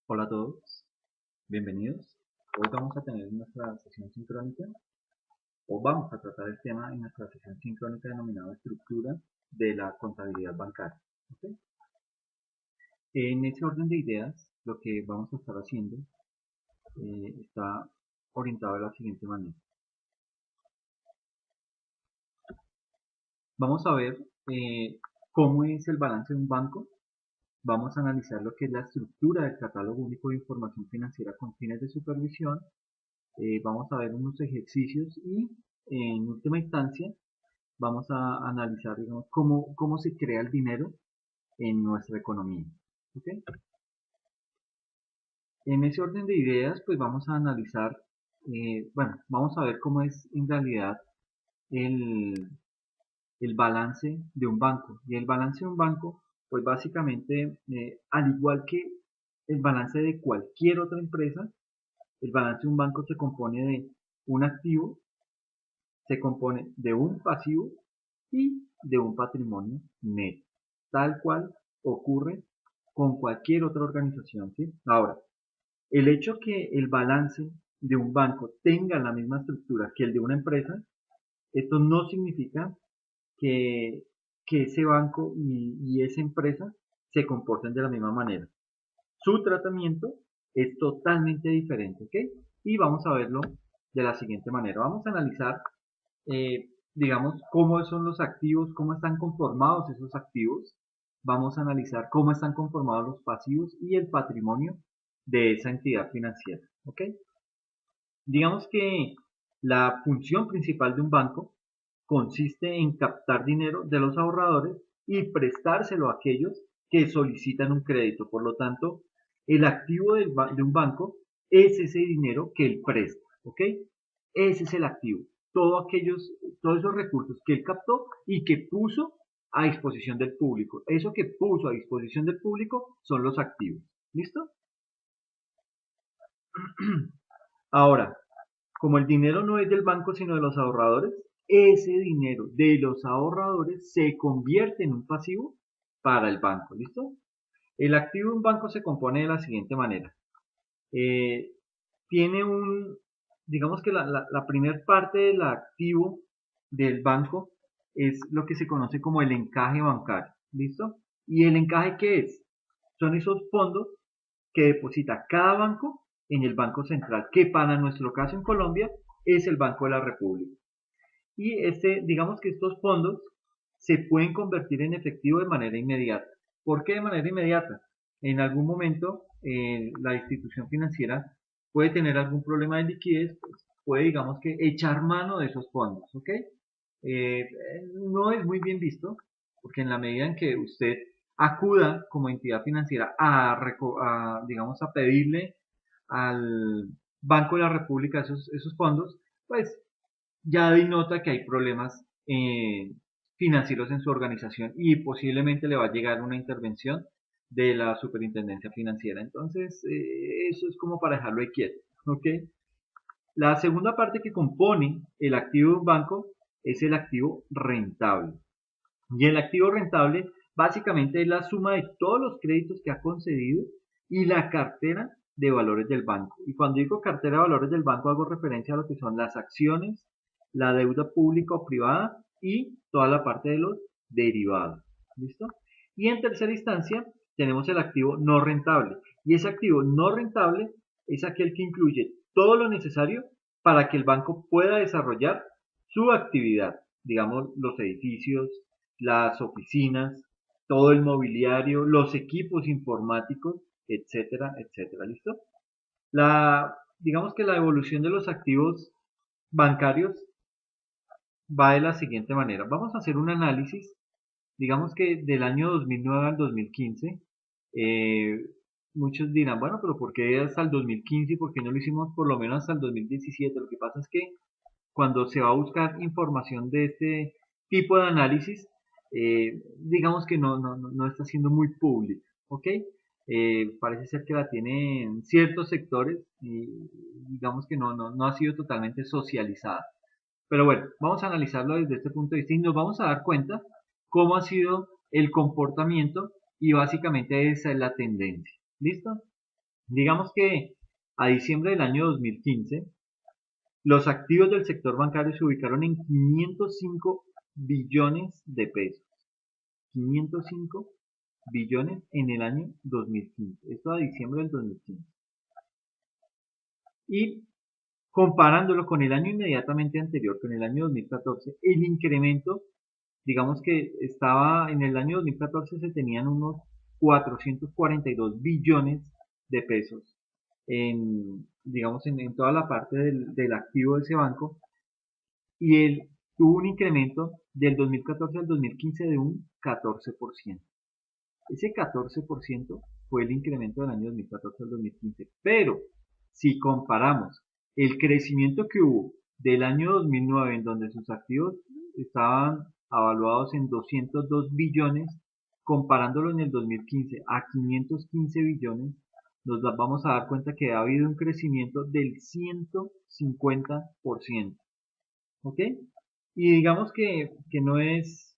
Hola a todos, bienvenidos. Hoy vamos a tener nuestra sesión sincrónica o vamos a tratar el tema en nuestra sesión sincrónica denominada estructura de la contabilidad bancaria. ¿Ok? En ese orden de ideas, lo que vamos a estar haciendo está orientado de la siguiente manera. Vamos a ver cómo es el balance de un banco. Vamos a analizar lo que es la estructura del catálogo único de información financiera con fines de supervisión. Vamos a ver unos ejercicios y en última instancia vamos a analizar, digamos, cómo se crea el dinero en nuestra economía. ¿Okay? En ese orden de ideas, pues vamos a analizar, bueno, vamos a ver cómo es en realidad el, el balance de un banco. Y el balance de un banco, pues básicamente, al igual que el balance de cualquier otra empresa, el balance de un banco se compone de un activo, se compone de un pasivo y de un patrimonio neto, tal cual ocurre con cualquier otra organización, ¿sí? Ahora, el hecho que el balance de un banco tenga la misma estructura que el de una empresa, esto no significa que, que ese banco y esa empresa se comporten de la misma manera. Su tratamiento es totalmente diferente, ¿ok? Y vamos a verlo de la siguiente manera. Vamos a analizar digamos, cómo son los activos, cómo están conformados esos activos. Vamos a analizar cómo están conformados los pasivos y el patrimonio de esa entidad financiera. ¿Ok? Digamos que la función principal de un banco consiste en captar dinero de los ahorradores y prestárselo a aquellos que solicitan un crédito. Por lo tanto, el activo de un banco es ese dinero que él presta. ¿Ok? Ese es el activo. Todos esos recursos que él captó y que puso a disposición del público. Eso que puso a disposición del público son los activos. ¿Listo? Ahora, como el dinero no es del banco sino de los ahorradores, ese dinero de los ahorradores se convierte en un pasivo para el banco. ¿Listo? El activo de un banco se compone de la siguiente manera. Eh, tiene digamos que la primera parte del activo del banco es lo que se conoce como el encaje bancario. ¿Listo? ¿Y el encaje qué es? Son esos fondos que deposita cada banco en el Banco Central, que para nuestro caso en Colombia es el Banco de la República. Y digamos que estos fondos se pueden convertir en efectivo de manera inmediata. ¿Por qué de manera inmediata? En algún momento la institución financiera puede tener algún problema de liquidez, pues, puede digamos que echar mano de esos fondos, ¿ok? No es muy bien visto, porque en la medida en que usted acuda como entidad financiera digamos, a pedirle al Banco de la República esos fondos, pues ya denota que hay problemas financieros en su organización y posiblemente le va a llegar una intervención de la superintendencia financiera. Entonces, eso es como para dejarlo ahí quieto. ¿Ok? La segunda parte que compone el activo de un banco es el activo rentable. Y el activo rentable básicamente es la suma de todos los créditos que ha concedido y la cartera de valores del banco. Y cuando digo cartera de valores del banco hago referencia a lo que son las acciones, la deuda pública o privada y toda la parte de los derivados. ¿Listo? Y en tercera instancia tenemos el activo no rentable. Y ese activo no rentable es aquel que incluye todo lo necesario para que el banco pueda desarrollar su actividad. Digamos, los edificios, las oficinas, todo el mobiliario, los equipos informáticos, etcétera, etcétera. ¿Listo? Digamos que la evolución de los activos bancarios va de la siguiente manera. Vamos a hacer un análisis, digamos que del año 2009 al 2015. Eh, muchos dirán, bueno, pero ¿por qué hasta el 2015 y por qué no lo hicimos por lo menos hasta el 2017? Lo que pasa es que cuando se va a buscar información de este tipo de análisis, digamos que no está siendo muy pública, ¿ok? Parece ser que la tienen ciertos sectores y digamos que no ha sido totalmente socializada. Pero bueno, vamos a analizarlo desde este punto de vista y nos vamos a dar cuenta cómo ha sido el comportamiento y básicamente esa es la tendencia. ¿Listo? Digamos que a diciembre del año 2015, los activos del sector bancario se ubicaron en 505 billones de pesos. 505 billones en el año 2015. Esto a diciembre del 2015. Y comparándolo con el año inmediatamente anterior, con el año 2014, el incremento, digamos que estaba en el año 2014 se tenían unos 442 billones de pesos digamos, en toda la parte del activo de ese banco, y él tuvo un incremento del 2014 al 2015 de un 14%. Ese 14% fue el incremento del año 2014 al 2015. Pero si comparamos el crecimiento que hubo del año 2009, en donde sus activos estaban avaluados en 202 billones, comparándolo en el 2015 a 515 billones, nos vamos a dar cuenta que ha habido un crecimiento del 150%. ¿Ok? Y digamos que no es,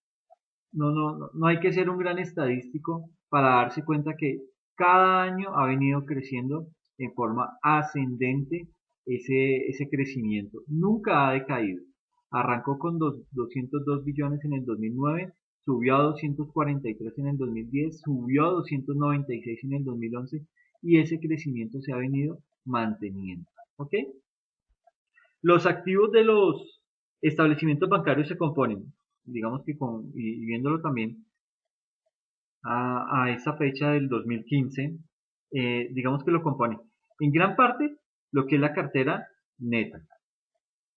no hay que ser un gran estadístico para darse cuenta que cada año ha venido creciendo en forma ascendente ese crecimiento. Nunca ha decaído. Arrancó con 202 billones en el 2009, subió a 243 en el 2010, subió a 296 en el 2011 y ese crecimiento se ha venido manteniendo. ¿Ok? Los activos de los establecimientos bancarios se componen, digamos que y viéndolo también a esa fecha del 2015, digamos que lo compone en gran parte lo que es la cartera neta.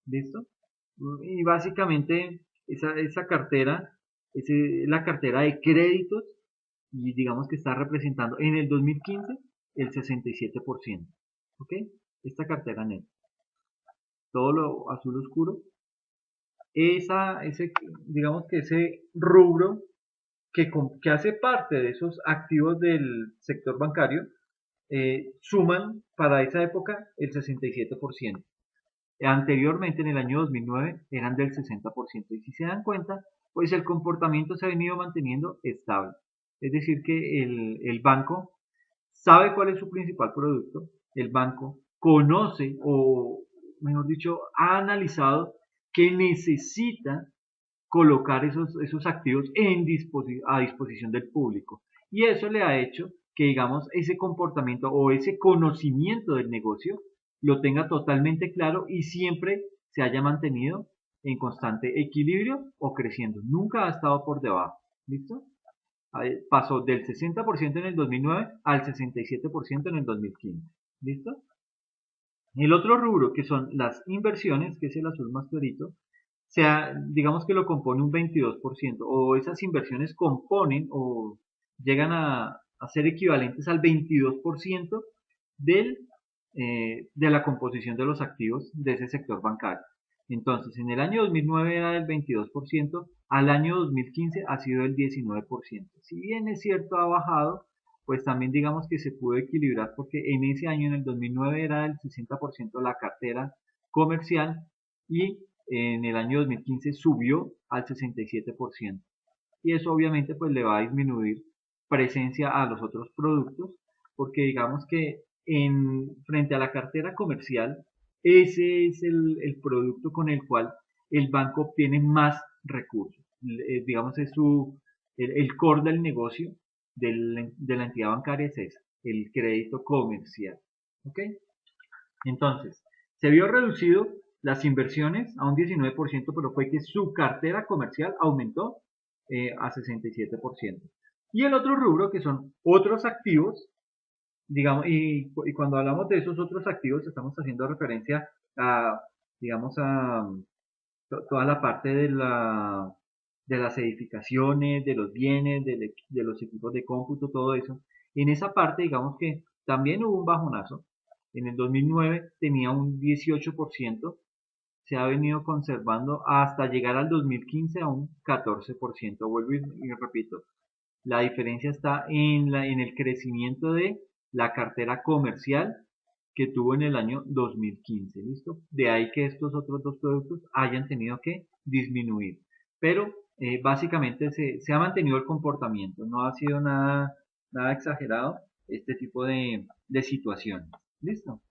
¿Listo? Y básicamente esa cartera es la cartera de créditos y digamos que está representando en el 2015 el 67%. ¿Ok? Esta cartera neta. Todo lo azul oscuro digamos que ese rubro que hace parte de esos activos del sector bancario, suman para esa época el 67%. Anteriormente, en el año 2009, eran del 60%. Y si se dan cuenta, pues el comportamiento se ha venido manteniendo estable. Es decir, que el banco sabe cuál es su principal producto, el banco conoce o, mejor dicho, ha analizado que necesita colocar esos activos a disposición del público. Y eso le ha hecho que, digamos, ese comportamiento o ese conocimiento del negocio lo tenga totalmente claro y siempre se haya mantenido en constante equilibrio o creciendo. Nunca ha estado por debajo. ¿Listo? Pasó del 60% en el 2009 al 67% en el 2015. ¿Listo? El otro rubro, que son las inversiones, que es el azul más clarito, digamos que lo compone un 22%, o esas inversiones componen o llegan a ser equivalentes al 22% de la composición de los activos de ese sector bancario. Entonces, en el año 2009 era del 22%, al año 2015 ha sido del 19%. Si bien es cierto, ha bajado, pues también digamos que se pudo equilibrar porque en ese año, en el 2009, era del 60% la cartera comercial y en el año 2015 subió al 67%. Y eso obviamente pues le va a disminuir presencia a los otros productos porque digamos que frente a la cartera comercial, ese es el producto con el cual el banco obtiene más recursos. Digamos, el core del negocio de la entidad bancaria es esa, el crédito comercial. ¿Ok? Entonces, se vio reducido las inversiones a un 19%, pero fue que su cartera comercial aumentó a 67%. Y el otro rubro, que son otros activos, digamos, y cuando hablamos de esos otros activos, estamos haciendo referencia a, digamos, a toda la parte de las edificaciones, de los bienes, de los equipos de cómputo, todo eso. En esa parte, digamos que también hubo un bajonazo. En el 2009 tenía un 18%, se ha venido conservando hasta llegar al 2015 a un 14%. Vuelvo y repito, la diferencia está en el crecimiento de la cartera comercial que tuvo en el año 2015, ¿listo? De ahí que estos otros dos productos hayan tenido que disminuir. Pero básicamente se ha mantenido el comportamiento, no ha sido nada exagerado este tipo de situaciones. ¿Listo?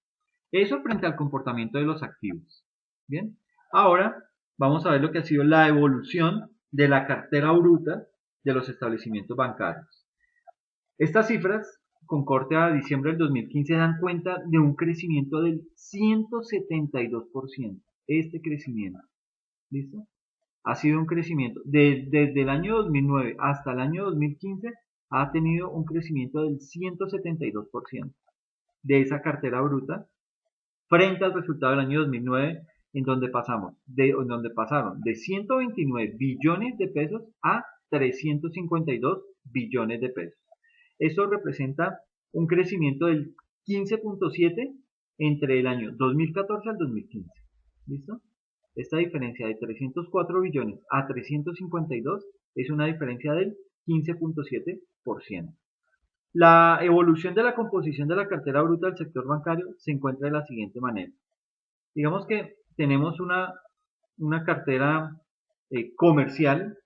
Eso frente al comportamiento de los activos. Bien, ahora vamos a ver lo que ha sido la evolución de la cartera bruta de los establecimientos bancarios. Estas cifras, con corte a diciembre del 2015, dan cuenta de un crecimiento del 172%. Este crecimiento, ¿listo? Ha sido un crecimiento desde el año 2009 hasta el año 2015, ha tenido un crecimiento del 172% de esa cartera bruta frente al resultado del año 2009, en donde pasaron de 129 billones de pesos a 352 billones de pesos. Eso representa un crecimiento del 15.7 entre el año 2014 al 2015. ¿Listo? Esta diferencia de 304 billones a 352 es una diferencia del 15.7%. La evolución de la composición de la cartera bruta del sector bancario se encuentra de la siguiente manera. Digamos que tenemos una cartera comercial,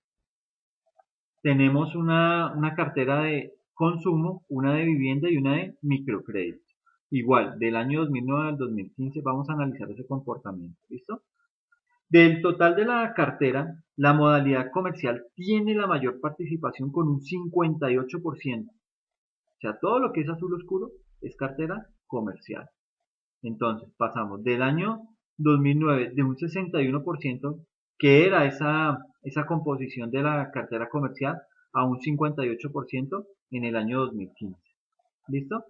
tenemos una cartera de consumo, una de vivienda y una de microcrédito. Igual, del año 2009 al 2015 vamos a analizar ese comportamiento. ¿Listo? Del total de la cartera, la modalidad comercial tiene la mayor participación con un 58%. O sea, todo lo que es azul oscuro es cartera comercial. Entonces, pasamos del año 2009 de un 61%, que era esa composición de la cartera comercial, a un 58% en el año 2015. ¿Listo?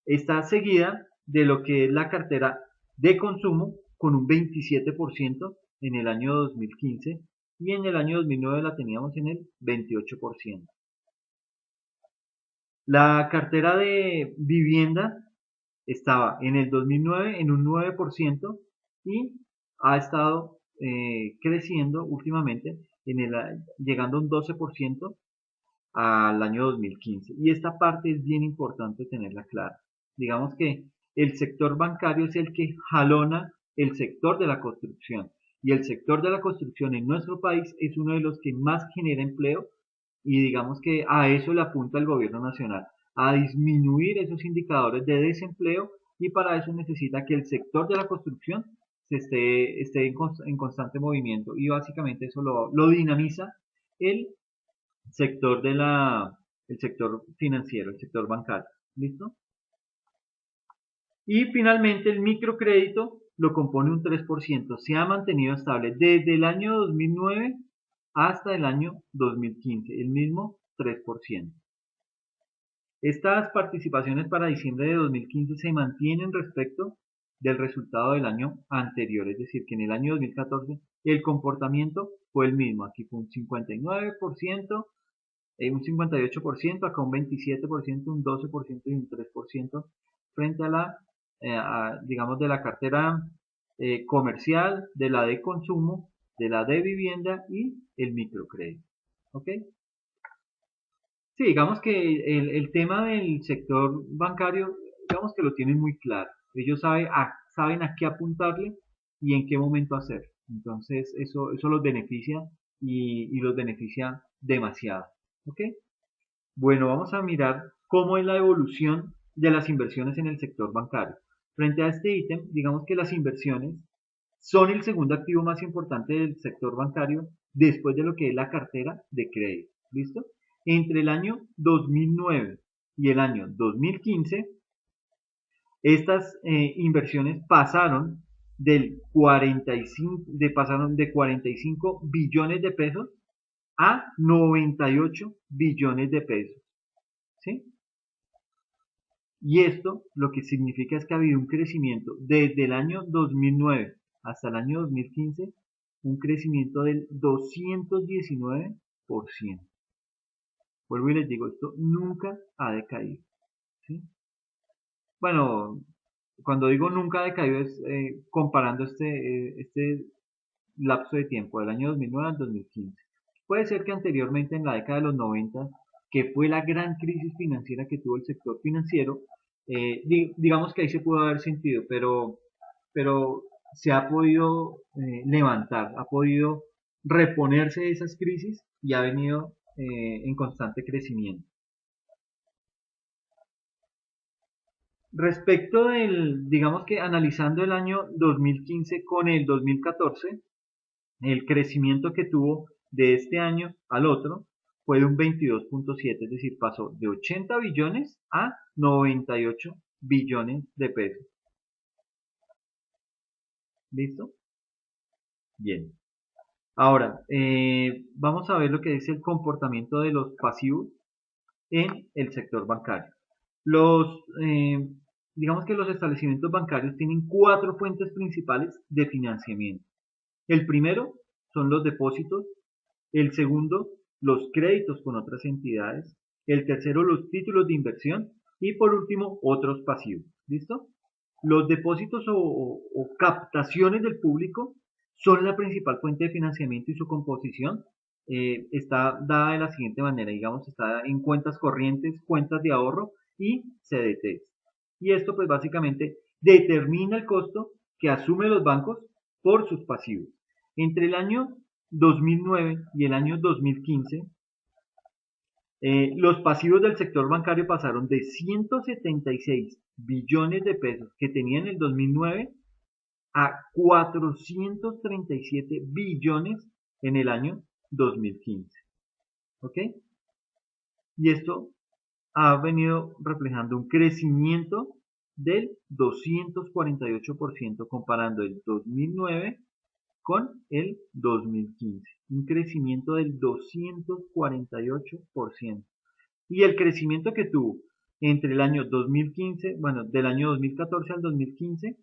Está seguida de lo que es la cartera de consumo con un 27% en el año 2015 y en el año 2009 la teníamos en el 28%. La cartera de vivienda estaba en el 2009 en un 9% y ha estado creciendo últimamente, llegando a un 12% al año 2015. Y esta parte es bien importante tenerla clara. Digamos que el sector bancario es el que jalona el sector de la construcción. Y el sector de la construcción en nuestro país es uno de los que más genera empleo y digamos que a eso le apunta el gobierno nacional, a disminuir esos indicadores de desempleo y para eso necesita que el sector de la construcción esté en constante movimiento y básicamente eso lo dinamiza el sector el sector financiero, el sector bancario. ¿Listo? Y finalmente el microcrédito lo compone un 3%. Se ha mantenido estable desde el año 2009 hasta el año 2015, el mismo 3%. Estas participaciones para diciembre de 2015 se mantienen respecto del resultado del año anterior, es decir, que en el año 2014 el comportamiento fue el mismo. Aquí fue un 59%, un 58%, acá un 27%, un 12% y un 3% frente digamos, de la cartera comercial, de la de consumo, de la de vivienda y el microcrédito. ¿Ok? Sí, digamos que el tema del sector bancario, digamos que lo tienen muy claro. Ellos saben a qué apuntarle y en qué momento hacer. Entonces, eso los beneficia y los beneficia demasiado. ¿Ok? Bueno, vamos a mirar cómo es la evolución de las inversiones en el sector bancario. Frente a este ítem, digamos que las inversiones son el segundo activo más importante del sector bancario después de lo que es la cartera de crédito. ¿Listo? Entre el año 2009 y el año 2015, estas inversiones pasaron pasaron de 45 billones de pesos a 98 billones de pesos. ¿Sí? Y esto lo que significa es que ha habido un crecimiento desde el año 2009 hasta el año 2015, un crecimiento del 219%. Vuelvo y les digo, esto nunca ha decaído. ¿Sí? Bueno, cuando digo nunca ha decaído es comparando este lapso de tiempo, del año 2009 al 2015. Puede ser que anteriormente, en la década de los 90, que fue la gran crisis financiera que tuvo el sector financiero, digamos que ahí se pudo haber sentido, pero se ha podido levantar, ha podido reponerse de esas crisis y ha venido en constante crecimiento. Respecto del, digamos que analizando el año 2015 con el 2014, el crecimiento que tuvo de este año al otro fue de un 22.7, es decir, pasó de 80 billones a 98 billones de pesos. ¿Listo? Bien. Ahora, vamos a ver lo que es el comportamiento de los pasivos en el sector bancario. Los, eh, digamos que los establecimientos bancarios tienen cuatro fuentes principales de financiamiento. El primero son los depósitos, el segundo los créditos con otras entidades, el tercero los títulos de inversión y por último otros pasivos. ¿Listo? Los depósitos o captaciones del público son la principal fuente de financiamiento y su composición está dada de la siguiente manera, digamos, está en cuentas corrientes, cuentas de ahorro y CDTs. Y esto pues básicamente determina el costo que asumen los bancos por sus pasivos. Entre el año 2009 y el año 2015, los pasivos del sector bancario pasaron de 176 billones de pesos que tenía en el 2009 a 437 billones en el año 2015. ¿Ok? Y esto ha venido reflejando un crecimiento del 248% comparando el 2009 con el 2015. Un crecimiento del 248%. Y el crecimiento que tuvo entre el año 2015, bueno, del año 2014 al 2015,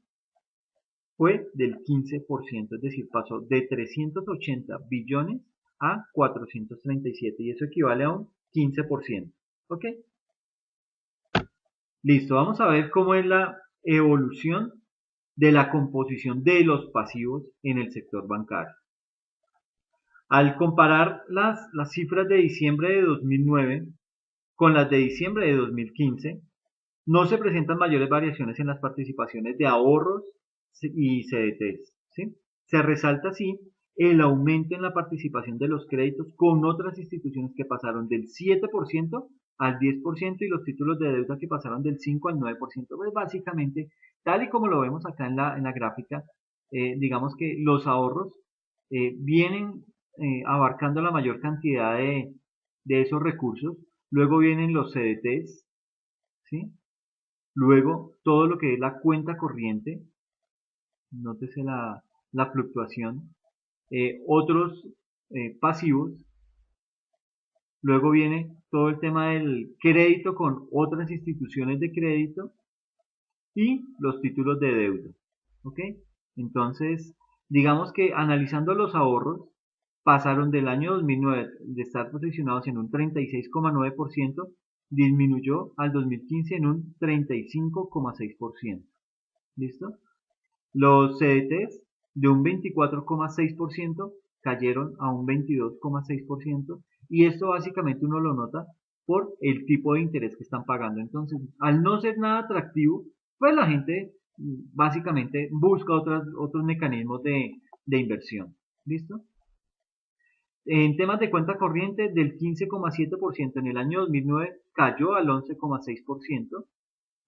fue del 15%, es decir, pasó de 380 billones a 437 y eso equivale a un 15%. ¿Ok? Listo, vamos a ver cómo es la evolución de la composición de los pasivos en el sector bancario. Al comparar las cifras de diciembre de 2009 con las de diciembre de 2015, no se presentan mayores variaciones en las participaciones de ahorros y CDTs. ¿Sí? Se resalta así el aumento en la participación de los créditos con otras instituciones que pasaron del 7% al 10% y los títulos de deuda que pasaron del 5 al 9%. Pues básicamente, tal y como lo vemos acá en la gráfica, digamos que los ahorros vienen abarcando la mayor cantidad de esos recursos. Luego vienen los CDTs, ¿sí? Luego, todo lo que es la cuenta corriente, nótese la fluctuación, otros pasivos, luego viene todo el tema del crédito con otras instituciones de crédito y los títulos de deuda. ¿Ok? Entonces, digamos que analizando los ahorros, pasaron del año 2009 de estar posicionados en un 36,9%, disminuyó al 2015 en un 35,6%. ¿Listo? Los CDTs de un 24,6% cayeron a un 22,6% y esto básicamente uno lo nota por el tipo de interés que están pagando. Entonces, al no ser nada atractivo, pues la gente básicamente busca otros mecanismos de inversión. ¿Listo? En temas de cuenta corriente, del 15,7% en el año 2009 cayó al 11,6%.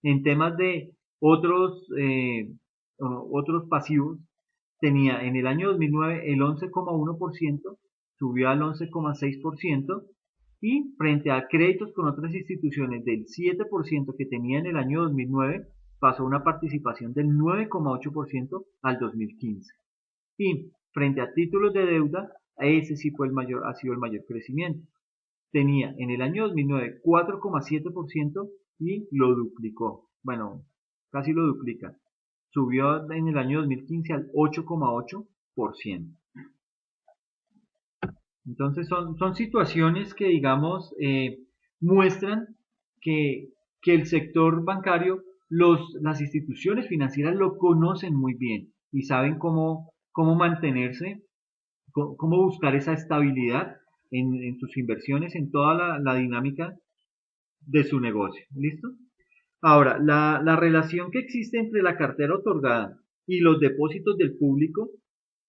En temas de otros pasivos, tenía en el año 2009 el 11,1%, subió al 11,6%, y frente a créditos con otras instituciones del 7% que tenía en el año 2009, pasó una participación del 9,8% al 2015. Y frente a títulos de deuda, ese sí fue ha sido el mayor crecimiento. Tenía en el año 2009 4,7% y lo duplicó. Bueno, casi lo duplica. Subió en el año 2015 al 8,8%. Entonces son situaciones que, digamos, muestran que, que el sector bancario, las instituciones financieras lo conocen muy bien y saben cómo mantenerse, cómo buscar esa estabilidad en sus inversiones, en toda la dinámica de su negocio. ¿Listo? Ahora, la relación que existe entre la cartera otorgada y los depósitos del público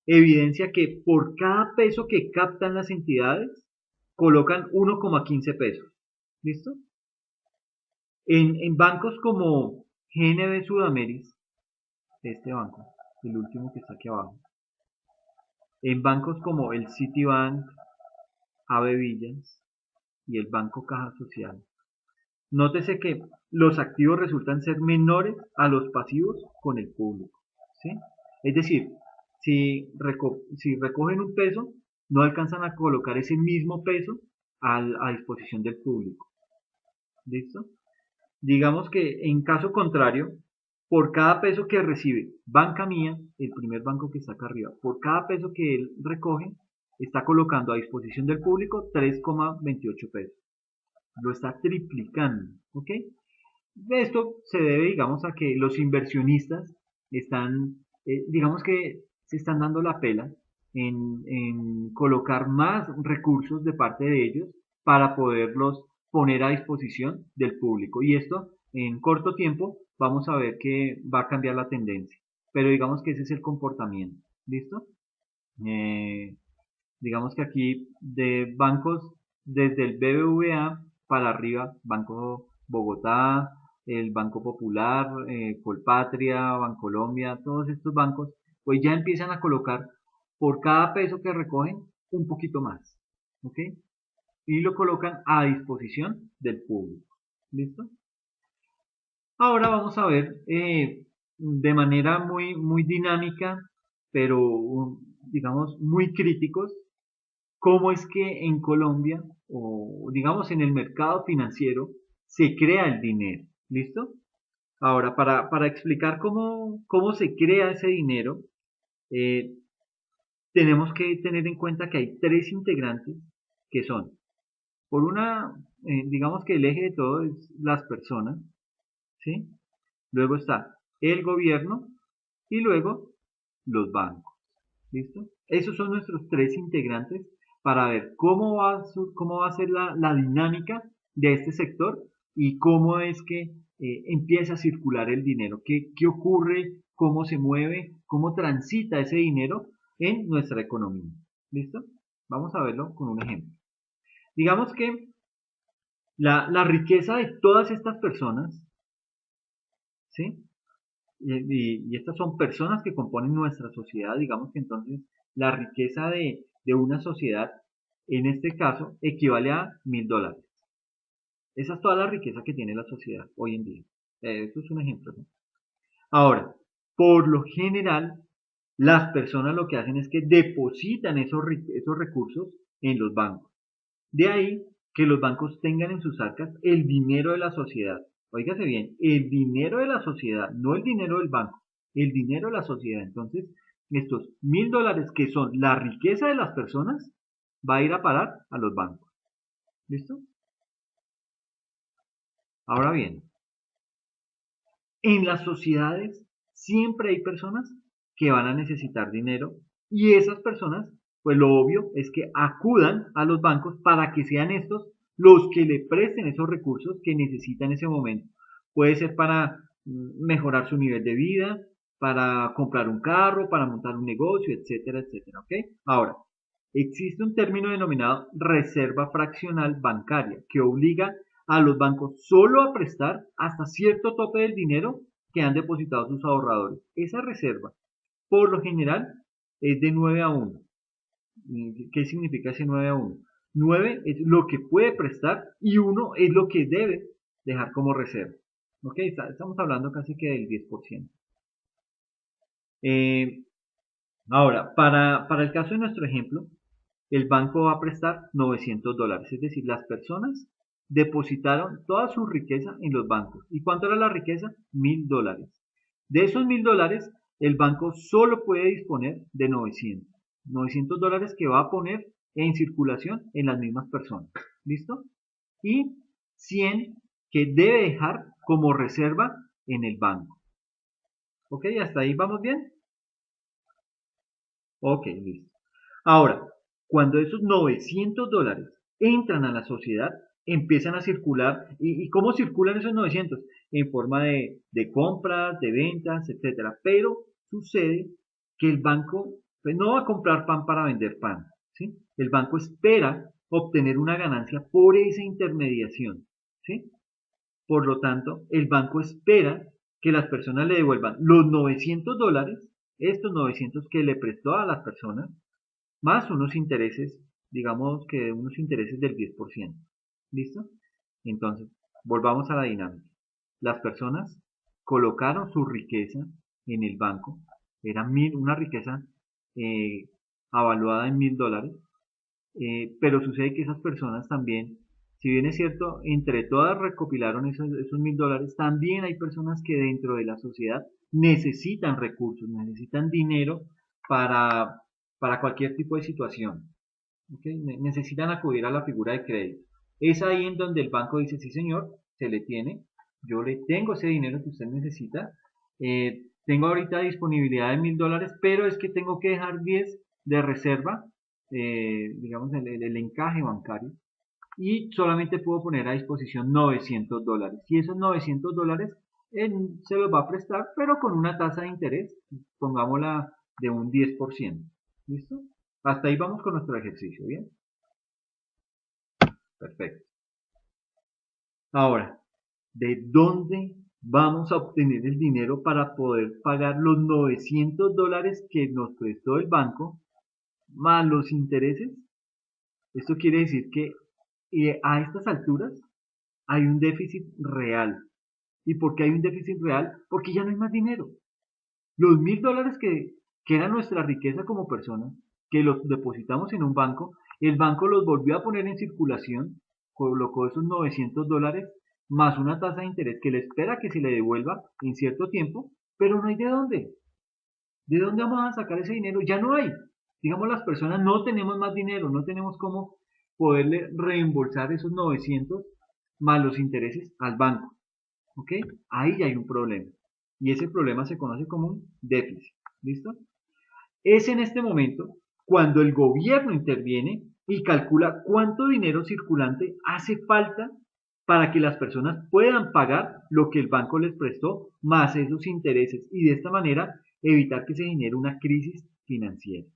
evidencia que por cada peso que captan las entidades, colocan 1,15 pesos. ¿Listo? En bancos como GNB Sudameris, este banco, el último que está aquí abajo, en bancos como el Citibank, AB Villas y el Banco Caja Social. Nótese que los activos resultan ser menores a los pasivos con el público, ¿sí? Es decir, si recogen un peso, no alcanzan a colocar ese mismo peso a disposición del público. ¿Listo? Digamos que en caso contrario, por cada peso que recibe Banca Mía, el primer banco que está acá arriba, por cada peso que él recoge, está colocando a disposición del público 3,28 pesos. Lo está triplicando, ¿ok? Esto se debe, digamos, a que los inversionistas están, digamos que se están dando la pela en colocar más recursos de parte de ellos para poderlos poner a disposición del público. Y esto, en corto tiempo, vamos a ver que va a cambiar la tendencia. Pero digamos que ese es el comportamiento. ¿Listo? Eh, digamos que aquí de bancos, desde el BBVA para arriba, Banco Bogotá, el Banco Popular, Colpatria, Bancolombia, todos estos bancos, pues ya empiezan a colocar por cada peso que recogen un poquito más, ¿ok? Y lo colocan a disposición del público, ¿listo? Ahora vamos a ver de manera muy dinámica, pero digamos muy críticos, cómo es que en Colombia, o digamos en el mercado financiero, se crea el dinero. ¿Listo? Ahora, para explicar cómo se crea ese dinero, eh, tenemos que tener en cuenta que hay tres integrantes que son, por una, digamos que el eje de todo es las personas, ¿sí? Luego está el gobierno y luego los bancos. ¿Listo? Esos son nuestros tres integrantes para ver cómo va a ser la dinámica de este sector y cómo es que empieza a circular el dinero, qué ocurre, cómo se mueve, cómo transita ese dinero en nuestra economía. ¿Listo? Vamos a verlo con un ejemplo. Digamos que la riqueza de todas estas personas, ¿sí? Y estas son personas que componen nuestra sociedad, digamos que entonces la riqueza de una sociedad, en este caso, equivale a $1000. Esa es toda la riqueza que tiene la sociedad hoy en día. Esto es un ejemplo, ¿no? Ahora, por lo general, las personas lo que hacen es que depositan esos recursos en los bancos. De ahí que los bancos tengan en sus arcas el dinero de la sociedad. Óigase bien, el dinero de la sociedad, no el dinero del banco, el dinero de la sociedad. Entonces, estos $1000 que son la riqueza de las personas, va a ir a parar a los bancos. ¿Listo? Ahora bien, en las sociedades siempre hay personas que van a necesitar dinero y esas personas, pues lo obvio es que acudan a los bancos para que sean estos los que le presten esos recursos que necesita en ese momento. Puede ser para mejorar su nivel de vida, para comprar un carro, para montar un negocio, etcétera, etcétera. ¿Ok? Ahora, existe un término denominado reserva fraccional bancaria que obliga a los bancos solo a prestar hasta cierto tope del dinero que han depositado sus ahorradores. Esa reserva, por lo general, es de 9 a 1. ¿Qué significa ese 9 a 1? 9 es lo que puede prestar y 1 es lo que debe dejar como reserva. ¿Ok? Estamos hablando casi que del 10%. Eh, Ahora, para el caso de nuestro ejemplo, el banco va a prestar $900, es decir, las personas depositaron toda su riqueza en los bancos. ¿Y cuánto era la riqueza? $1000. De esos $1000, el banco solo puede disponer de 900. $900 que va a poner en circulación en las mismas personas. ¿Listo? Y 100 que debe dejar como reserva en el banco. ¿Ok? ¿Hasta ahí vamos bien? Ok, listo. Ahora, cuando esos $900 entran a la sociedad, empiezan a circular. ¿Y cómo circulan esos 900? En forma de compras, de ventas, etcétera. Pero sucede que el banco pues, no va a comprar pan para vender pan. ¿Sí? El banco espera obtener una ganancia por esa intermediación. ¿Sí? Por lo tanto, el banco espera que las personas le devuelvan los $900, estos 900 que le prestó a las personas, más unos intereses, digamos que unos intereses del 10%. ¿Listo? Entonces, volvamos a la dinámica. Las personas colocaron su riqueza en el banco, era una riqueza eh, avaluada en $1000, pero sucede que esas personas también, si bien es cierto, entre todas recopilaron esos $1000, también hay personas que dentro de la sociedad necesitan recursos, necesitan dinero para, para cualquier tipo de situación. ¿Okay? Necesitan acudir a la figura de crédito. Es ahí en donde el banco dice, sí señor, se le tiene, yo le tengo ese dinero que usted necesita, tengo ahorita disponibilidad de $1000, pero es que tengo que dejar 10 de reserva, digamos el encaje bancario, y solamente puedo poner a disposición $900. Y esos $900 se los va a prestar, pero con una tasa de interés, pongámosla de un 10%. ¿Listo? Hasta ahí vamos con nuestro ejercicio, ¿bien? Perfecto. Ahora, ¿de dónde vamos a obtener el dinero para poder pagar los $900 que nos prestó el banco más los intereses? Esto quiere decir que a estas alturas hay un déficit real. ¿Y por qué hay un déficit real? Porque ya no hay más dinero. Los $1000 que era nuestra riqueza como persona, que los depositamos en un banco, el banco los volvió a poner en circulación, colocó esos $900 más una tasa de interés que le espera que se le devuelva en cierto tiempo, pero no hay de dónde. ¿De dónde vamos a sacar ese dinero? Ya no hay. Digamos, las personas no tenemos más dinero, no tenemos cómo poderle reembolsar esos 900 más los intereses al banco. ¿Ok? Ahí hay un problema. Y ese problema se conoce como un déficit. ¿Listo? Es en este momento cuando el gobierno interviene y calcula cuánto dinero circulante hace falta para que las personas puedan pagar lo que el banco les prestó más esos intereses y de esta manera evitar que se genere una crisis financiera.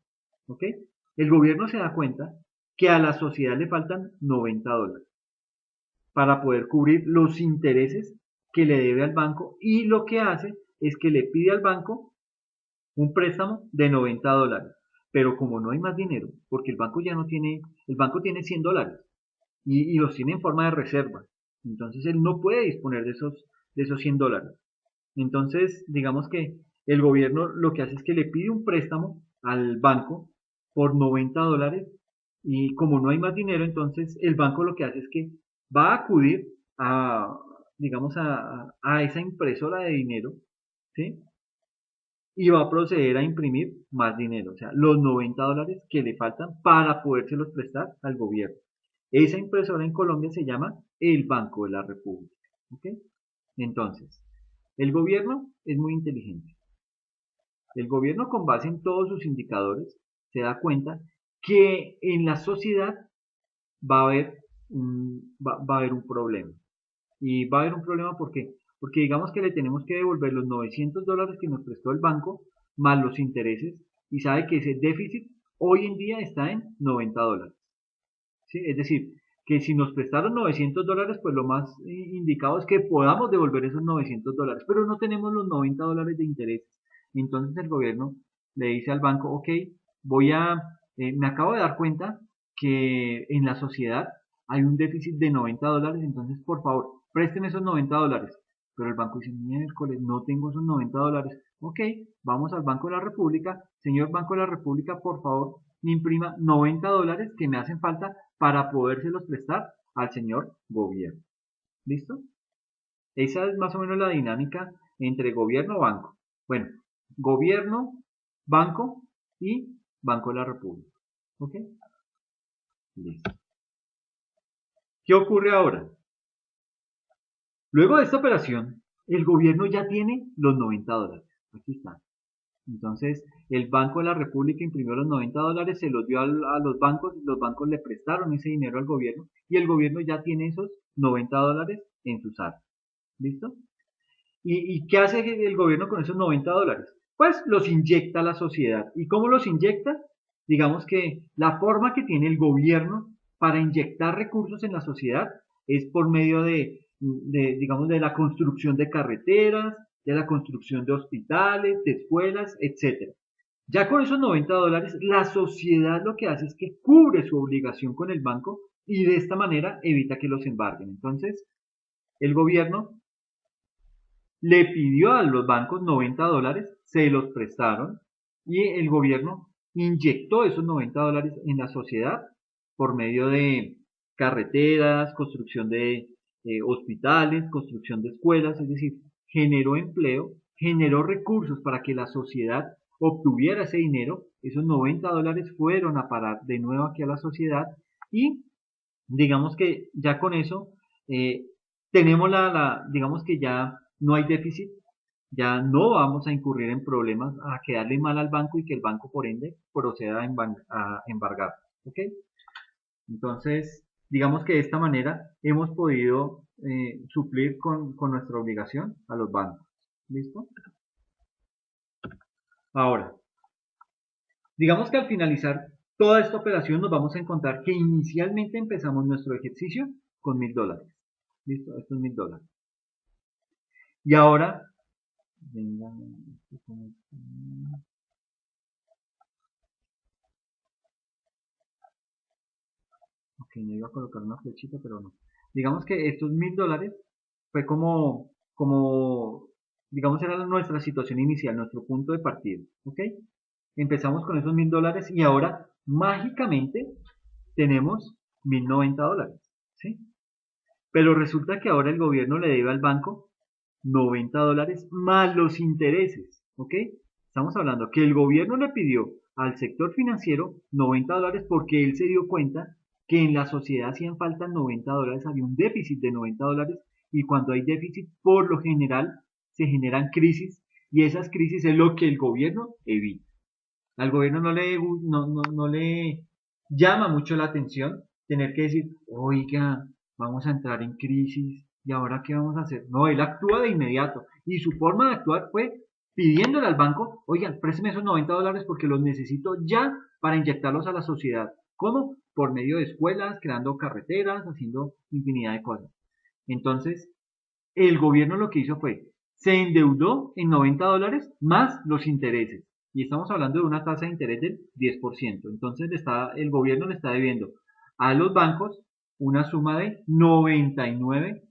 ¿Ok? El gobierno se da cuenta que a la sociedad le faltan $90 para poder cubrir los intereses que le debe al banco y lo que hace es que le pide al banco un préstamo de $90. Pero como no hay más dinero, porque el banco ya no tiene, el banco tiene $100 y los tiene en forma de reserva. Entonces él no puede disponer de esos $100. Entonces, digamos que el gobierno lo que hace es que le pide un préstamo al banco por $90 y como no hay más dinero, entonces el banco lo que hace es que va a acudir a, digamos, a esa impresora de dinero, ¿sí? Y va a proceder a imprimir más dinero, o sea, los $90 que le faltan para podérselos prestar al gobierno. Esa impresora en Colombia se llama el Banco de la República. ¿Ok? Entonces, el gobierno es muy inteligente. El gobierno, con base en todos sus indicadores, se da cuenta que en la sociedad va a haber va a haber un problema. Y va a haber un problema porque digamos que le tenemos que devolver los $900 que nos prestó el banco más los intereses y sabe que ese déficit hoy en día está en $90. ¿Sí? Es decir, que si nos prestaron $900, pues lo más indicado es que podamos devolver esos $900, pero no tenemos los $90 de intereses. Entonces el gobierno le dice al banco, ok, me acabo de dar cuenta que en la sociedad hay un déficit de $90, entonces por favor, présteme esos $90. Pero el banco dice, miércoles, no tengo esos $90. Ok, vamos al Banco de la República. Señor Banco de la República, por favor, me imprima $90 que me hacen falta para podérselos prestar al señor gobierno. ¿Listo? Esa es más o menos la dinámica entre gobierno-banco. Bueno, gobierno, banco y Banco de la República. ¿Ok? Listo. ¿Qué ocurre ahora? Luego de esta operación, el gobierno ya tiene los $90. Aquí está. Entonces, el Banco de la República imprimió los $90, se los dio a los bancos le prestaron ese dinero al gobierno y el gobierno ya tiene esos $90 en sus arcas. ¿Listo? ¿Y qué hace el gobierno con esos $90? Pues los inyecta a la sociedad. ¿Y cómo los inyecta? Digamos que la forma que tiene el gobierno para inyectar recursos en la sociedad es por medio digamos, de la construcción de carreteras, de la construcción de hospitales, de escuelas, etcétera. Ya con esos $90, la sociedad lo que hace es que cubre su obligación con el banco y de esta manera evita que los embarguen. Entonces, el gobierno le pidió a los bancos $90, se los prestaron y el gobierno inyectó esos $90 en la sociedad por medio de carreteras, construcción de hospitales, construcción de escuelas, es decir, generó empleo, generó recursos para que la sociedad obtuviera ese dinero, esos $90 fueron a parar de nuevo aquí a la sociedad y digamos que ya con eso eh, tenemos digamos que ya no hay déficit, ya no vamos a incurrir en problemas, a quedarle mal al banco y que el banco por ende proceda a embargar. ¿Ok? Entonces, digamos que de esta manera hemos podido suplir con nuestra obligación a los bancos. ¿Listo? Ahora, digamos que al finalizar toda esta operación nos vamos a encontrar que inicialmente empezamos nuestro ejercicio con $1000. ¿Listo? Estos $1000. Y ahora, venga, ok, no iba a colocar una flechita, pero no. Digamos que estos $1000 fue digamos, era nuestra situación inicial, nuestro punto de partida, ¿ok? Empezamos con esos $1000 y ahora, mágicamente, tenemos $1090, ¿sí? Pero resulta que ahora el gobierno le debe al banco $90 más los intereses, ¿ok? Estamos hablando que el gobierno le pidió al sector financiero $90 porque él se dio cuenta que en la sociedad hacían falta $90, había un déficit de $90 y cuando hay déficit, por lo general, se generan crisis y esas crisis es lo que el gobierno evita. Al gobierno no le llama mucho la atención tener que decir, oiga, vamos a entrar en crisis y ahora qué vamos a hacer. No, él actúa de inmediato y su forma de actuar fue pidiéndole al banco, oigan, présteme esos $90 porque los necesito ya para inyectarlos a la sociedad. ¿Cómo? Por medio de escuelas, creando carreteras, haciendo infinidad de cosas. Entonces, el gobierno lo que hizo fue, se endeudó en $90 más los intereses. Y estamos hablando de una tasa de interés del 10%. Entonces el gobierno le está debiendo a los bancos una suma de $99.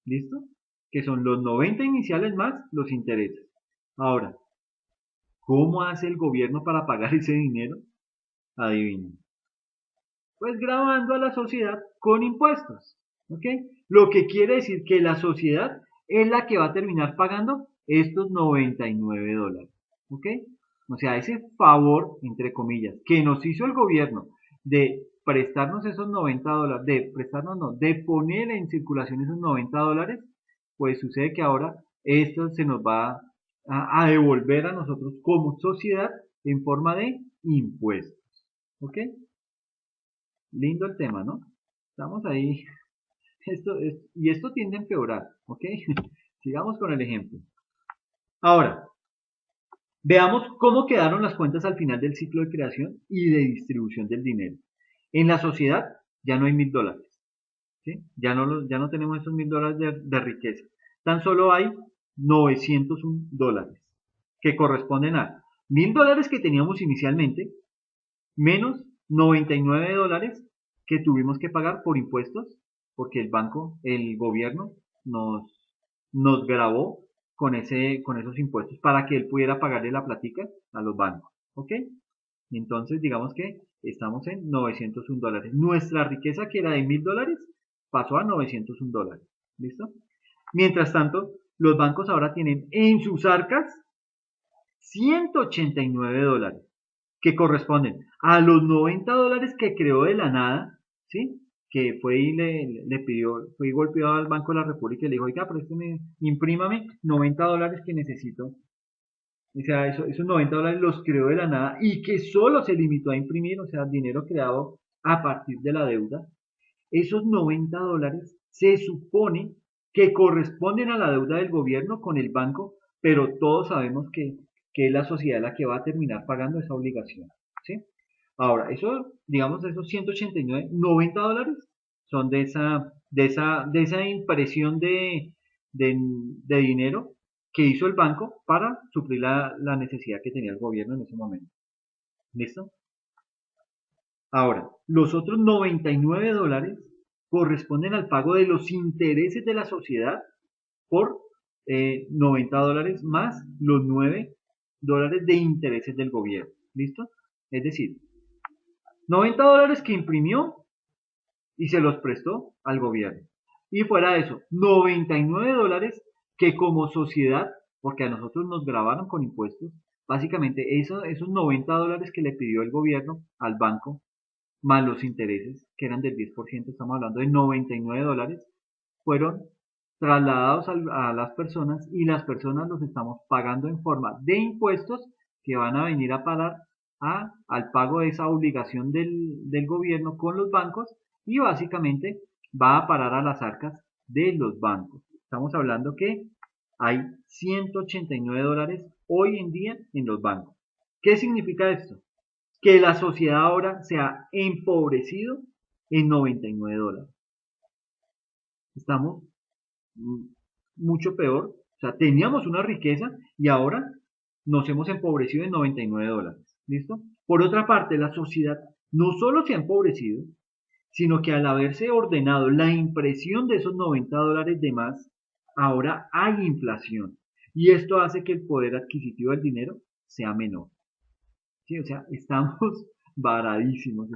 ¿Listo? Que son los 90 iniciales más los intereses. Ahora, ¿cómo hace el gobierno para pagar ese dinero? Adivinen. Pues grabando a la sociedad con impuestos. ¿Ok? Lo que quiere decir que la sociedad es la que va a terminar pagando estos $99. ¿Ok? O sea, ese favor, entre comillas, que nos hizo el gobierno de prestarnos esos $90, de prestarnos no, de poner en circulación esos $90, pues sucede que ahora esto se nos va a devolver a nosotros como sociedad en forma de impuestos. ¿Ok? Lindo el tema, ¿no? Estamos ahí. Y esto tiende a empeorar, ¿ok? Sigamos con el ejemplo. Ahora, veamos cómo quedaron las cuentas al final del ciclo de creación y de distribución del dinero. En la sociedad ya no hay $1000, ¿sí? Ya no tenemos esos $1000 de riqueza. Tan solo hay $901, que corresponden a $1000 que teníamos inicialmente, menos $99 que tuvimos que pagar por impuestos, porque el gobierno nos grabó con esos impuestos para que él pudiera pagarle la platica a los bancos. ¿Ok? Entonces, digamos que estamos en $901. Nuestra riqueza, que era de $1000, pasó a $901. ¿Listo? Mientras tanto, los bancos ahora tienen en sus arcas $189 que corresponden a los $90 que creó de la nada, ¿sí? Que fue y le pidió, fue y golpeó al Banco de la República y le dijo, oiga, présteme, imprímame $90 que necesito. O sea, esos $90 los creó de la nada y que solo se limitó a imprimir, o sea, dinero creado a partir de la deuda. Esos $90 se supone que corresponden a la deuda del gobierno con el banco, pero todos sabemos que es la sociedad la que va a terminar pagando esa obligación. ¿Sí? Ahora, digamos, esos 189, $90 son de esa impresión de dinero que hizo el banco para suplir la necesidad que tenía el gobierno en ese momento. ¿Listo? Ahora, los otros $99 corresponden al pago de los intereses de la sociedad por $90 más los $9 de intereses del gobierno. ¿Listo? Es decir, $90 que imprimió y se los prestó al gobierno. Y fuera de eso, $99 que como sociedad, porque a nosotros nos grabaron con impuestos, básicamente esos $90 que le pidió el gobierno al banco, más los intereses, que eran del 10%, estamos hablando de $99, fueron trasladados a las personas y las personas los estamos pagando en forma de impuestos que van a venir a parar al pago de esa obligación del gobierno con los bancos y básicamente va a parar a las arcas de los bancos. Estamos hablando que hay $189 hoy en día en los bancos. ¿Qué significa esto? Que la sociedad ahora se ha empobrecido en $99. Estamos mucho peor. O sea, teníamos una riqueza y ahora nos hemos empobrecido en $99. ¿Listo? Por otra parte, la sociedad no solo se ha empobrecido, sino que al haberse ordenado la impresión de esos $90 de más, ahora hay inflación. Y esto hace que el poder adquisitivo del dinero sea menor. ¿Sí? O sea, estamos varadísimos,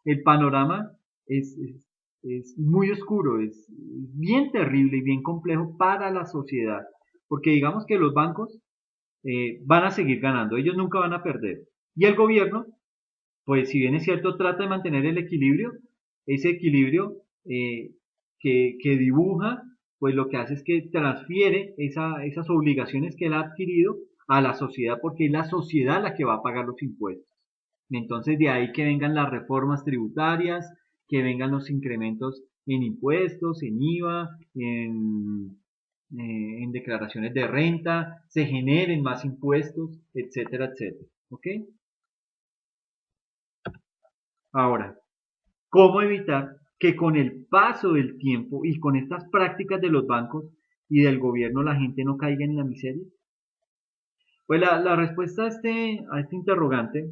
el panorama es muy oscuro, es bien terrible y bien complejo para la sociedad, porque digamos que los bancos van a seguir ganando, ellos nunca van a perder. Y el gobierno, pues si bien es cierto, trata de mantener el equilibrio, ese equilibrio que dibuja, pues lo que hace es que transfiere esas obligaciones que él ha adquirido a la sociedad, porque es la sociedad la que va a pagar los impuestos. Entonces de ahí que vengan las reformas tributarias, que vengan los incrementos en impuestos, en IVA, en declaraciones de renta, se generen más impuestos, etcétera, etcétera. ¿Ok? Ahora, ¿cómo evitar que con el paso del tiempo y con estas prácticas de los bancos y del gobierno la gente no caiga en la miseria? Pues la respuesta a este interrogante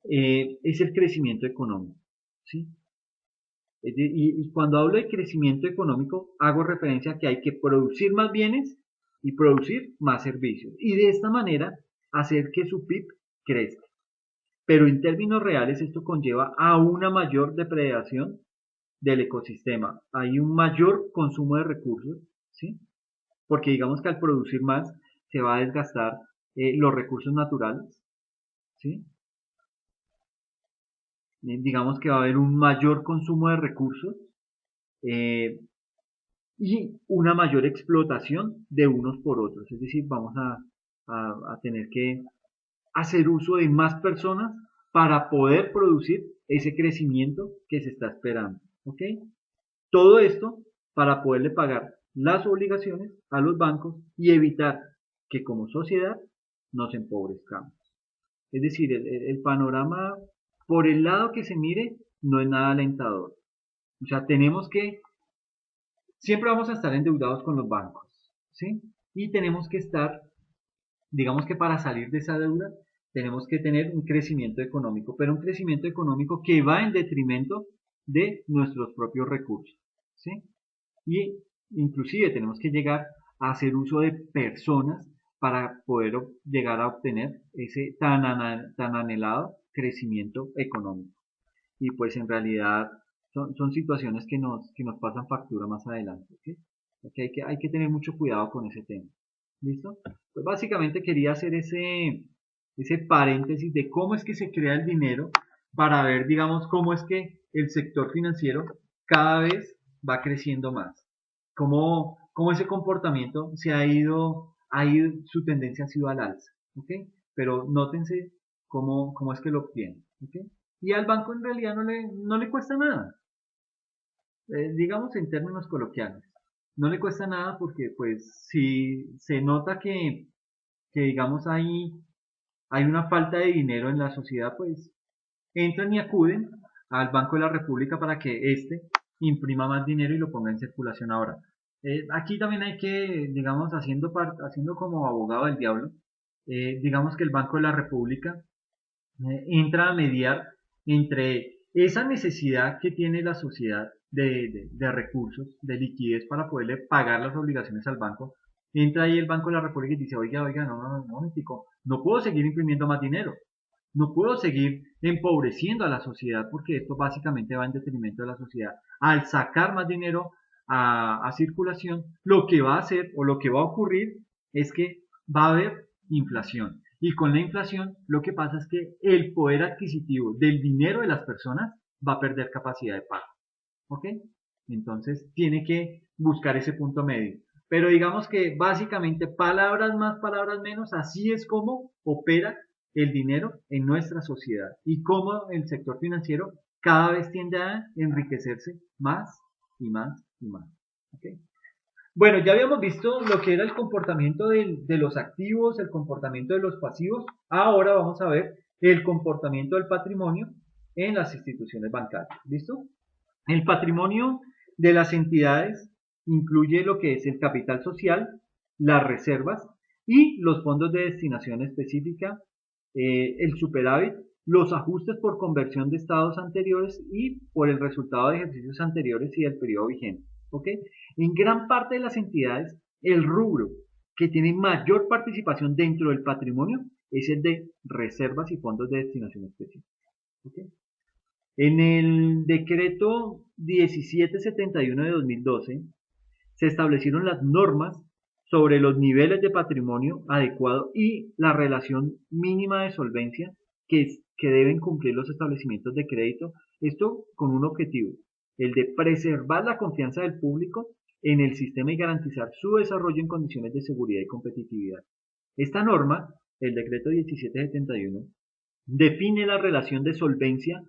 es el crecimiento económico. ¿Sí? Y cuando hablo de crecimiento económico, hago referencia a que hay que producir más bienes y producir más servicios. Y de esta manera hacer que su PIB crezca. Pero en términos reales esto conlleva a una mayor depredación del ecosistema. Hay un mayor consumo de recursos, ¿sí? Porque digamos que al producir más se va a desgastar los recursos naturales, ¿sí? Digamos que va a haber un mayor consumo de recursos eh, y una mayor explotación de unos por otros. Es decir, vamos a tener que hacer uso de más personas para poder producir ese crecimiento que se está esperando. ¿Ok? Todo esto para poderle pagar las obligaciones a los bancos y evitar que como sociedad nos empobrezcamos. Es decir, el panorama, por el lado que se mire, no es nada alentador. O sea, siempre vamos a estar endeudados con los bancos, ¿sí? Y tenemos que estar, digamos que para salir de esa deuda, tenemos que tener un crecimiento económico, pero un crecimiento económico que va en detrimento de nuestros propios recursos, ¿sí? Y inclusive tenemos que llegar a hacer uso de personas para poder llegar a obtener ese tan anhelado crecimiento económico. Y pues en realidad son situaciones que nos pasan factura más adelante. ¿Okay? Porque hay que tener mucho cuidado con ese tema. ¿Listo? Pues básicamente quería hacer ese paréntesis de cómo es que se crea el dinero para ver, digamos, cómo es que el sector financiero cada vez va creciendo más. Cómo ese comportamiento su tendencia ha sido al alza. ¿Ok? Pero nótense cómo es que lo obtienen. ¿Ok? Y al banco en realidad no le cuesta nada. Digamos en términos coloquiales. No le cuesta nada porque pues si se nota que digamos hay una falta de dinero en la sociedad, pues entran y acuden al Banco de la República para que éste imprima más dinero y lo ponga en circulación ahora. Aquí también hay que, digamos, haciendo como abogado del diablo, digamos que el Banco de la República entra a mediar entre esa necesidad que tiene la sociedad de recursos, de liquidez para poderle pagar las obligaciones al banco. Entra ahí el Banco de la República y dice, oiga, oiga, no, no, no, un momentico, no puedo seguir imprimiendo más dinero, no puedo seguir empobreciendo a la sociedad porque esto básicamente va en detrimento de la sociedad. Al sacar más dinero a circulación, lo que va a hacer o lo que va a ocurrir es que va a haber inflación. Y con la inflación lo que pasa es que el poder adquisitivo del dinero de las personas va a perder capacidad de pago. ¿Ok? Entonces tiene que buscar ese punto medio. Pero digamos que básicamente palabras más, palabras menos, así es como opera el dinero en nuestra sociedad y cómo el sector financiero cada vez tiende a enriquecerse más y más y más. ¿Okay? Bueno, ya habíamos visto lo que era el comportamiento de los activos, el comportamiento de los pasivos. Ahora vamos a ver el comportamiento del patrimonio en las instituciones bancarias. ¿Listo? El patrimonio de las entidades incluye lo que es el capital social, las reservas y los fondos de destinación específica, el superávit, los ajustes por conversión de estados anteriores y por el resultado de ejercicios anteriores y del periodo vigente. ¿Ok? En gran parte de las entidades, el rubro que tiene mayor participación dentro del patrimonio es el de reservas y fondos de destinación específica. ¿Ok? En el decreto 1771 de 2012 se establecieron las normas sobre los niveles de patrimonio adecuado y la relación mínima de solvencia que deben cumplir los establecimientos de crédito. Esto con un objetivo, el de preservar la confianza del público en el sistema y garantizar su desarrollo en condiciones de seguridad y competitividad. Esta norma, el decreto 1771, define la relación de solvencia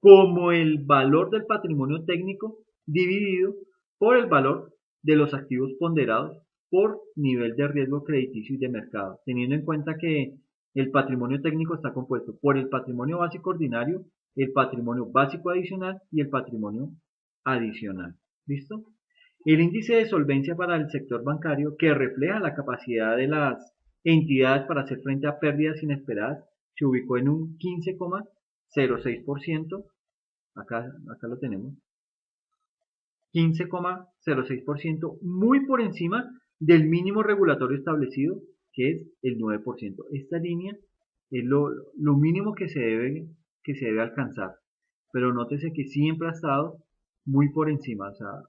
como el valor del patrimonio técnico dividido por el valor de los activos ponderados por nivel de riesgo crediticio y de mercado, teniendo en cuenta que el patrimonio técnico está compuesto por el patrimonio básico ordinario, el patrimonio básico adicional y el patrimonio adicional. ¿Listo? El índice de solvencia para el sector bancario, que refleja la capacidad de las entidades para hacer frente a pérdidas inesperadas, se ubicó en un 15,06%. Acá lo tenemos. 15,06%, muy por encima del mínimo regulatorio establecido, que es el 9%. Esta línea es lo mínimo que se debe alcanzar. Pero nótese que siempre ha estado muy por encima. O sea,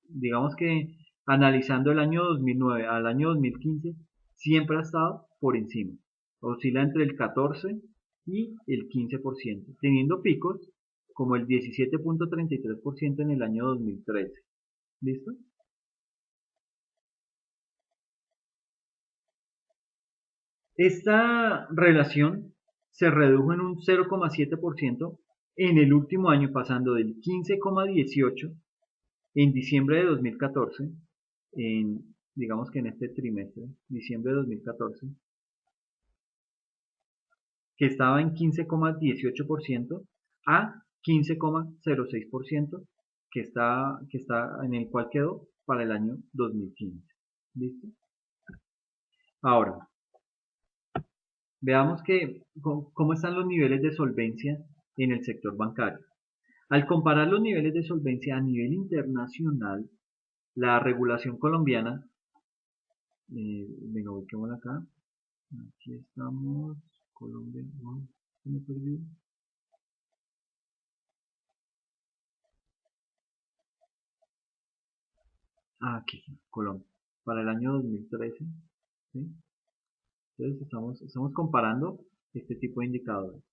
digamos que analizando el año 2009 al año 2015, siempre ha estado por encima. Oscila entre el 14 y el 15%, teniendo picos como el 17,33% en el año 2013. ¿Listo? Esta relación se redujo en un 0,7% en el último año, pasando del 15,18 en diciembre de 2014, digamos que en este trimestre, diciembre de 2014, que estaba en 15,18% a 15,06% que está en el cual quedó para el año 2015. ¿Listo? Ahora, veamos cómo están los niveles de solvencia en el sector bancario. Al comparar los niveles de solvencia a nivel internacional, la regulación colombiana, venga, busquémosla acá, aquí estamos, Colombia, no, se me perdió. Aquí, Colombia, para el año 2013, ¿sí? Entonces estamos comparando este tipo de indicadores.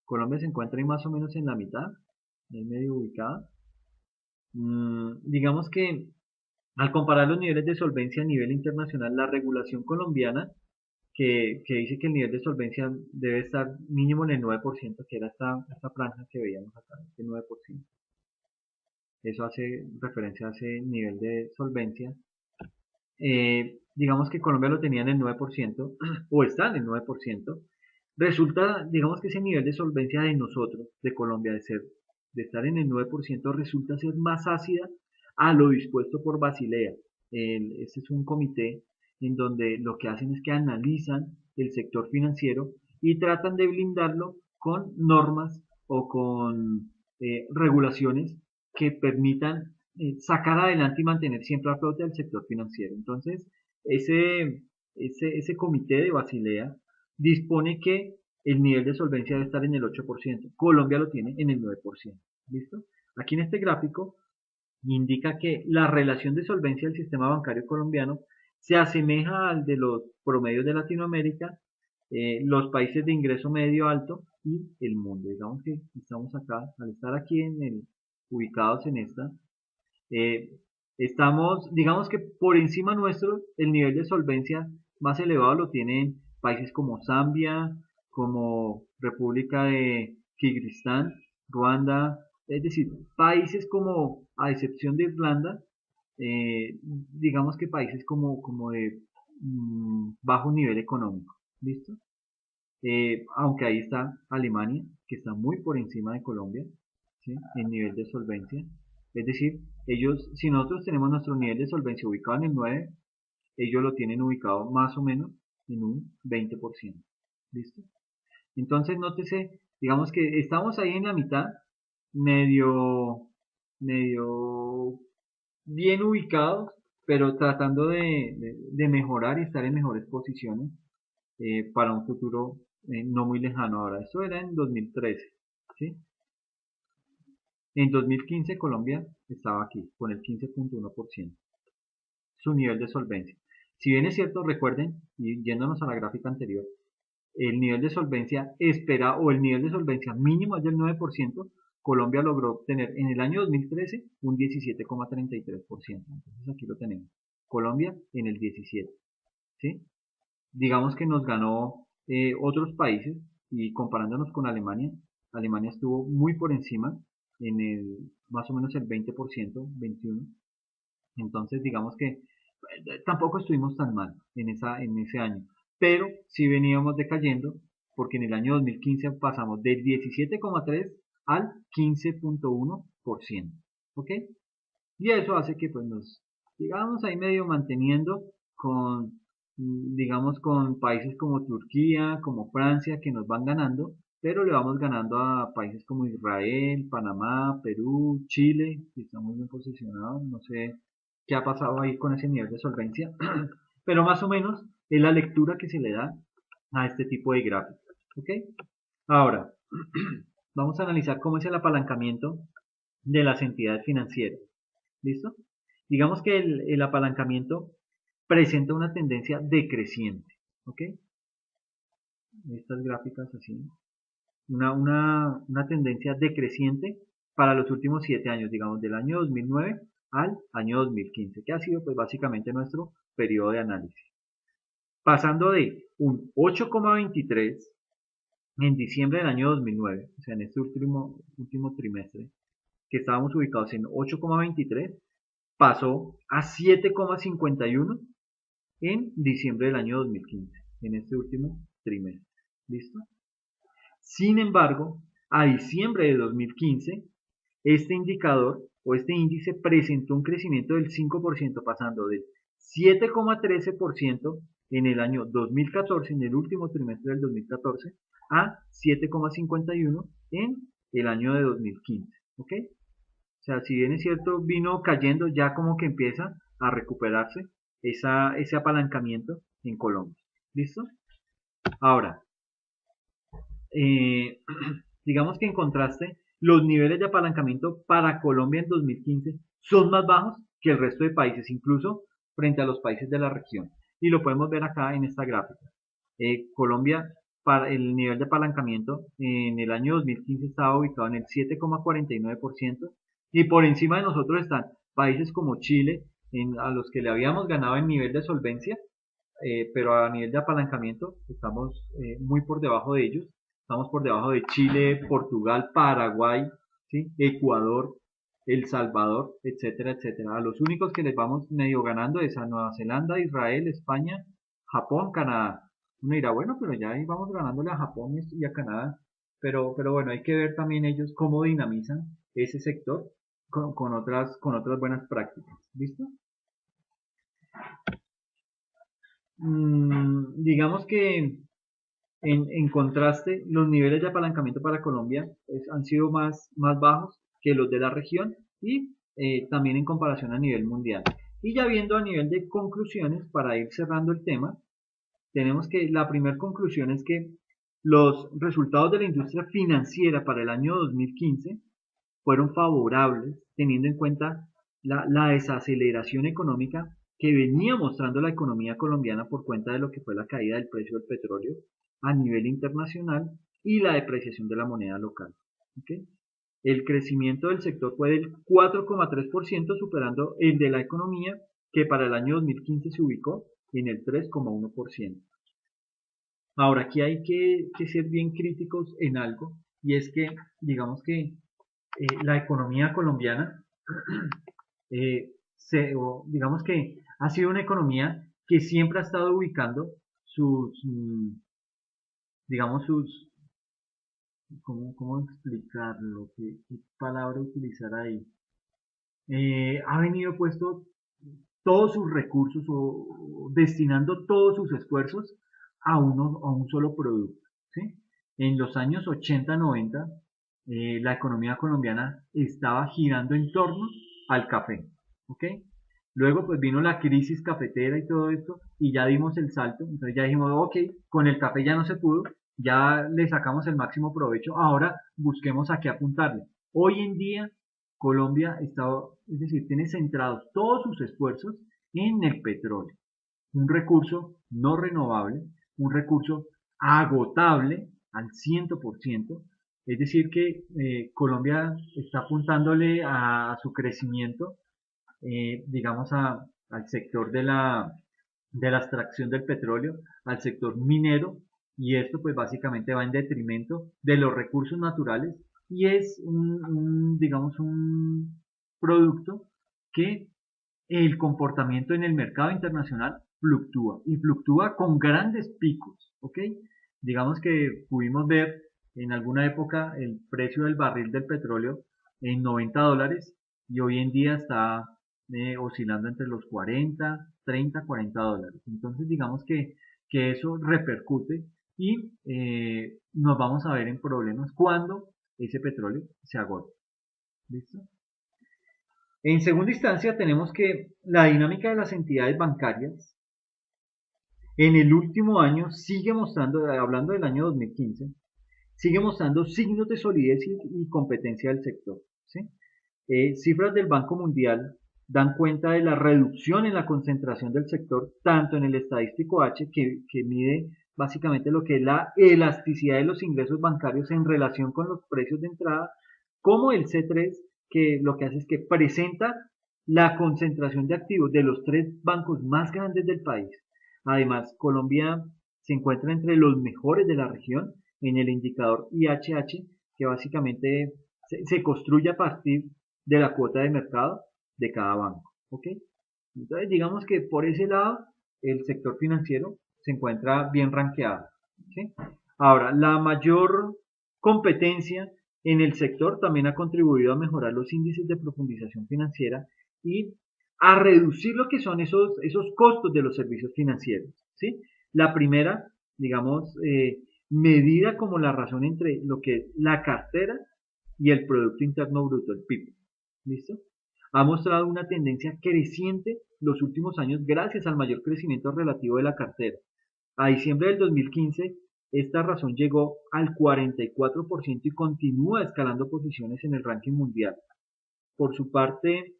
Colombia se encuentra ahí más o menos en la mitad, ahí medio ubicada. Digamos que al comparar los niveles de solvencia a nivel internacional, la regulación colombiana, que dice que el nivel de solvencia debe estar mínimo en el 9%, que era esta franja que veíamos acá, este 9%. Eso hace referencia a ese nivel de solvencia. Digamos que Colombia lo tenía en el 9%, o está en el 9%. Resulta, digamos que ese nivel de solvencia de nosotros, de Colombia, de estar en el 9%, resulta ser más ácida a lo dispuesto por Basilea. este es un comité en donde lo que hacen es que analizan el sector financiero y tratan de blindarlo con normas o con regulaciones que permitan sacar adelante y mantener siempre a flote al sector financiero. Entonces, ese comité de Basilea dispone que el nivel de solvencia debe estar en el 8%. Colombia lo tiene en el 9%. ¿Listo? Aquí en este gráfico indica que la relación de solvencia del sistema bancario colombiano se asemeja al de los promedios de Latinoamérica, los países de ingreso medio alto y el mundo. Digamos que estamos acá, al estar aquí ubicados en esta, eh, estamos, digamos que por encima nuestro, el nivel de solvencia más elevado lo tienen países como Zambia, como República de Kirguistán, Ruanda, es decir, países como, a excepción de Irlanda, digamos que países como de bajo nivel económico, ¿listo? Aunque ahí está Alemania, que está muy por encima de Colombia, ¿sí? En nivel de solvencia. Es decir, ellos, si nosotros tenemos nuestro nivel de solvencia ubicado en el 9, ellos lo tienen ubicado más o menos en un 20%. ¿Listo? Entonces, nótese, digamos que estamos ahí en la mitad, medio, medio bien ubicados, pero tratando de mejorar y estar en mejores posiciones para un futuro no muy lejano. Ahora, eso era en 2013, ¿sí? En 2015 Colombia estaba aquí con el 15.1%, su nivel de solvencia. Si bien es cierto, recuerden, y yéndonos a la gráfica anterior, el nivel de solvencia espera o el nivel de solvencia mínimo es del 9%, Colombia logró obtener en el año 2013 un 17,33%. Entonces aquí lo tenemos. Colombia en el 17, ¿sí? Digamos que nos ganó otros países y comparándonos con Alemania, Alemania estuvo muy por encima en el más o menos el 20%, 21%. Entonces digamos que tampoco estuvimos tan mal en ese año, pero sí veníamos decayendo porque en el año 2015 pasamos del 17,3 al 15.1%, ¿ok? Y eso hace que pues nos digamos ahí medio manteniendo con digamos con países como Turquía, como Francia que nos van ganando, pero le vamos ganando a países como Israel, Panamá, Perú, Chile, que están muy bien posicionados, no sé qué ha pasado ahí con ese nivel de solvencia, pero más o menos es la lectura que se le da a este tipo de gráficos, ¿ok? Ahora, vamos a analizar cómo es el apalancamiento de las entidades financieras. ¿Listo? Digamos que el apalancamiento presenta una tendencia decreciente. ¿Ok? Estas gráficas así. Una tendencia decreciente para los últimos 7 años, digamos, del año 2009 al año 2015, que ha sido pues básicamente nuestro periodo de análisis. Pasando de un 8,23 en diciembre del año 2009, o sea, en este último trimestre, que estábamos ubicados en 8,23, pasó a 7,51 en diciembre del año 2015, en este último trimestre. ¿Listo? Sin embargo, a diciembre de 2015, este indicador o este índice presentó un crecimiento del 5%, pasando del 7,13% en el año 2014, en el último trimestre del 2014, a 7,51 en el año de 2015. ¿Ok? O sea, si bien es cierto, vino cayendo, ya como que empieza a recuperarse ese apalancamiento en Colombia. ¿Listo? Ahora, eh, digamos que en contraste, los niveles de apalancamiento para Colombia en 2015 son más bajos que el resto de países, incluso frente a los países de la región. Y lo podemos ver acá en esta gráfica. Colombia, para el nivel de apalancamiento en el año 2015 estaba ubicado en el 7,49% y por encima de nosotros están países como Chile, a los que le habíamos ganado en nivel de solvencia, pero a nivel de apalancamiento estamos muy por debajo de ellos. Estamos por debajo de Chile, Portugal, Paraguay, ¿sí? Ecuador, El Salvador, etcétera, etcétera. A los únicos que les vamos medio ganando es a Nueva Zelanda, Israel, España, Japón, Canadá. Uno dirá, bueno, pero ya ahí vamos ganándole a Japón y a Canadá. Pero bueno, hay que ver también ellos cómo dinamizan ese sector con otras buenas prácticas. ¿Listo? Digamos que en contraste, los niveles de apalancamiento para Colombia han sido más bajos que los de la región y también en comparación a nivel mundial. Y ya viendo a nivel de conclusiones, para ir cerrando el tema, tenemos que la primera conclusión es que los resultados de la industria financiera para el año 2015 fueron favorables, teniendo en cuenta la desaceleración económica que venía mostrando la economía colombiana por cuenta de lo que fue la caída del precio del petróleo a nivel internacional y la depreciación de la moneda local. ¿Okay? El crecimiento del sector fue del 4,3%, superando el de la economía, que para el año 2015 se ubicó en el 3,1%. Ahora, aquí hay que ser bien críticos en algo, y es que, digamos que la economía colombiana, digamos que ha sido una economía que siempre ha estado ubicando sus, digamos, ¿cómo explicarlo? ¿Qué palabra utilizar ahí? Ha venido puesto todos sus recursos o destinando todos sus esfuerzos a un solo producto, ¿sí? En los años 80-90, la economía colombiana estaba girando en torno al café, ¿ok? Luego pues vino la crisis cafetera y todo esto y ya dimos el salto, entonces ya dijimos, ok, con el café ya no se pudo, ya le sacamos el máximo provecho, ahora busquemos a qué apuntarle. Hoy en día Colombia está, es decir, tiene centrados todos sus esfuerzos en el petróleo, un recurso no renovable, un recurso agotable al 100%, es decir, que Colombia está apuntándole a su crecimiento, digamos, al sector de la extracción del petróleo, al sector minero, y esto pues básicamente va en detrimento de los recursos naturales y es digamos, un producto que el comportamiento en el mercado internacional fluctúa y fluctúa con grandes picos, ¿ok? Digamos que pudimos ver en alguna época el precio del barril del petróleo en $90 y hoy en día está oscilando entre los 40, 30, $40. Entonces digamos que eso repercute y nos vamos a ver en problemas cuando ese petróleo se agote. ¿Listo? En segunda instancia, tenemos que la dinámica de las entidades bancarias en el último año sigue mostrando, hablando del año 2015, sigue mostrando signos de solidez y competencia del sector. ¿Sí? Cifras del Banco Mundial dan cuenta de la reducción en la concentración del sector, tanto en el estadístico H, que mide básicamente lo que es la elasticidad de los ingresos bancarios en relación con los precios de entrada, como el C3, que lo que hace es que presenta la concentración de activos de los tres bancos más grandes del país. Además, Colombia se encuentra entre los mejores de la región en el indicador IHH, que básicamente se construye a partir de la cuota de mercado de cada banco. ¿Ok? Entonces, digamos que por ese lado, el sector financiero se encuentra bien rankeado. ¿Sí? Ahora, la mayor competencia en el sector también ha contribuido a mejorar los índices de profundización financiera y a reducir lo que son esos costos de los servicios financieros. ¿Sí? La primera, digamos, medida como la razón entre lo que es la cartera y el Producto Interno Bruto, el PIB. ¿Listo? Ha mostrado una tendencia creciente los últimos años gracias al mayor crecimiento relativo de la cartera. A diciembre del 2015, esta razón llegó al 44% y continúa escalando posiciones en el ranking mundial. Por su parte,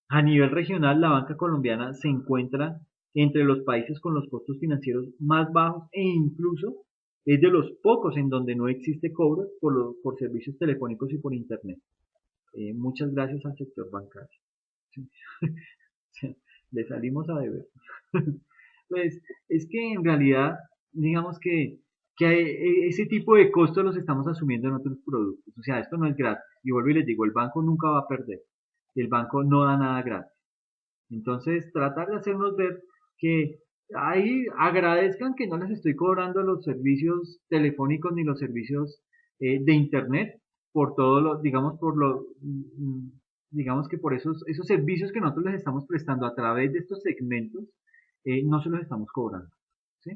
a nivel regional, la banca colombiana se encuentra entre los países con los costos financieros más bajos e incluso es de los pocos en donde no existe cobro por servicios telefónicos y por internet. Muchas gracias al sector bancario. Le salimos a deber. Pues es que en realidad, digamos que ese tipo de costos los estamos asumiendo en otros productos. O sea, esto no es gratis. Y vuelvo y les digo, el banco nunca va a perder. El banco no da nada gratis. Entonces, tratar de hacernos ver que ahí agradezcan que no les estoy cobrando los servicios telefónicos ni los servicios de internet por todo lo, digamos, digamos que por esos servicios que nosotros les estamos prestando a través de estos segmentos, no se los estamos cobrando, ¿sí?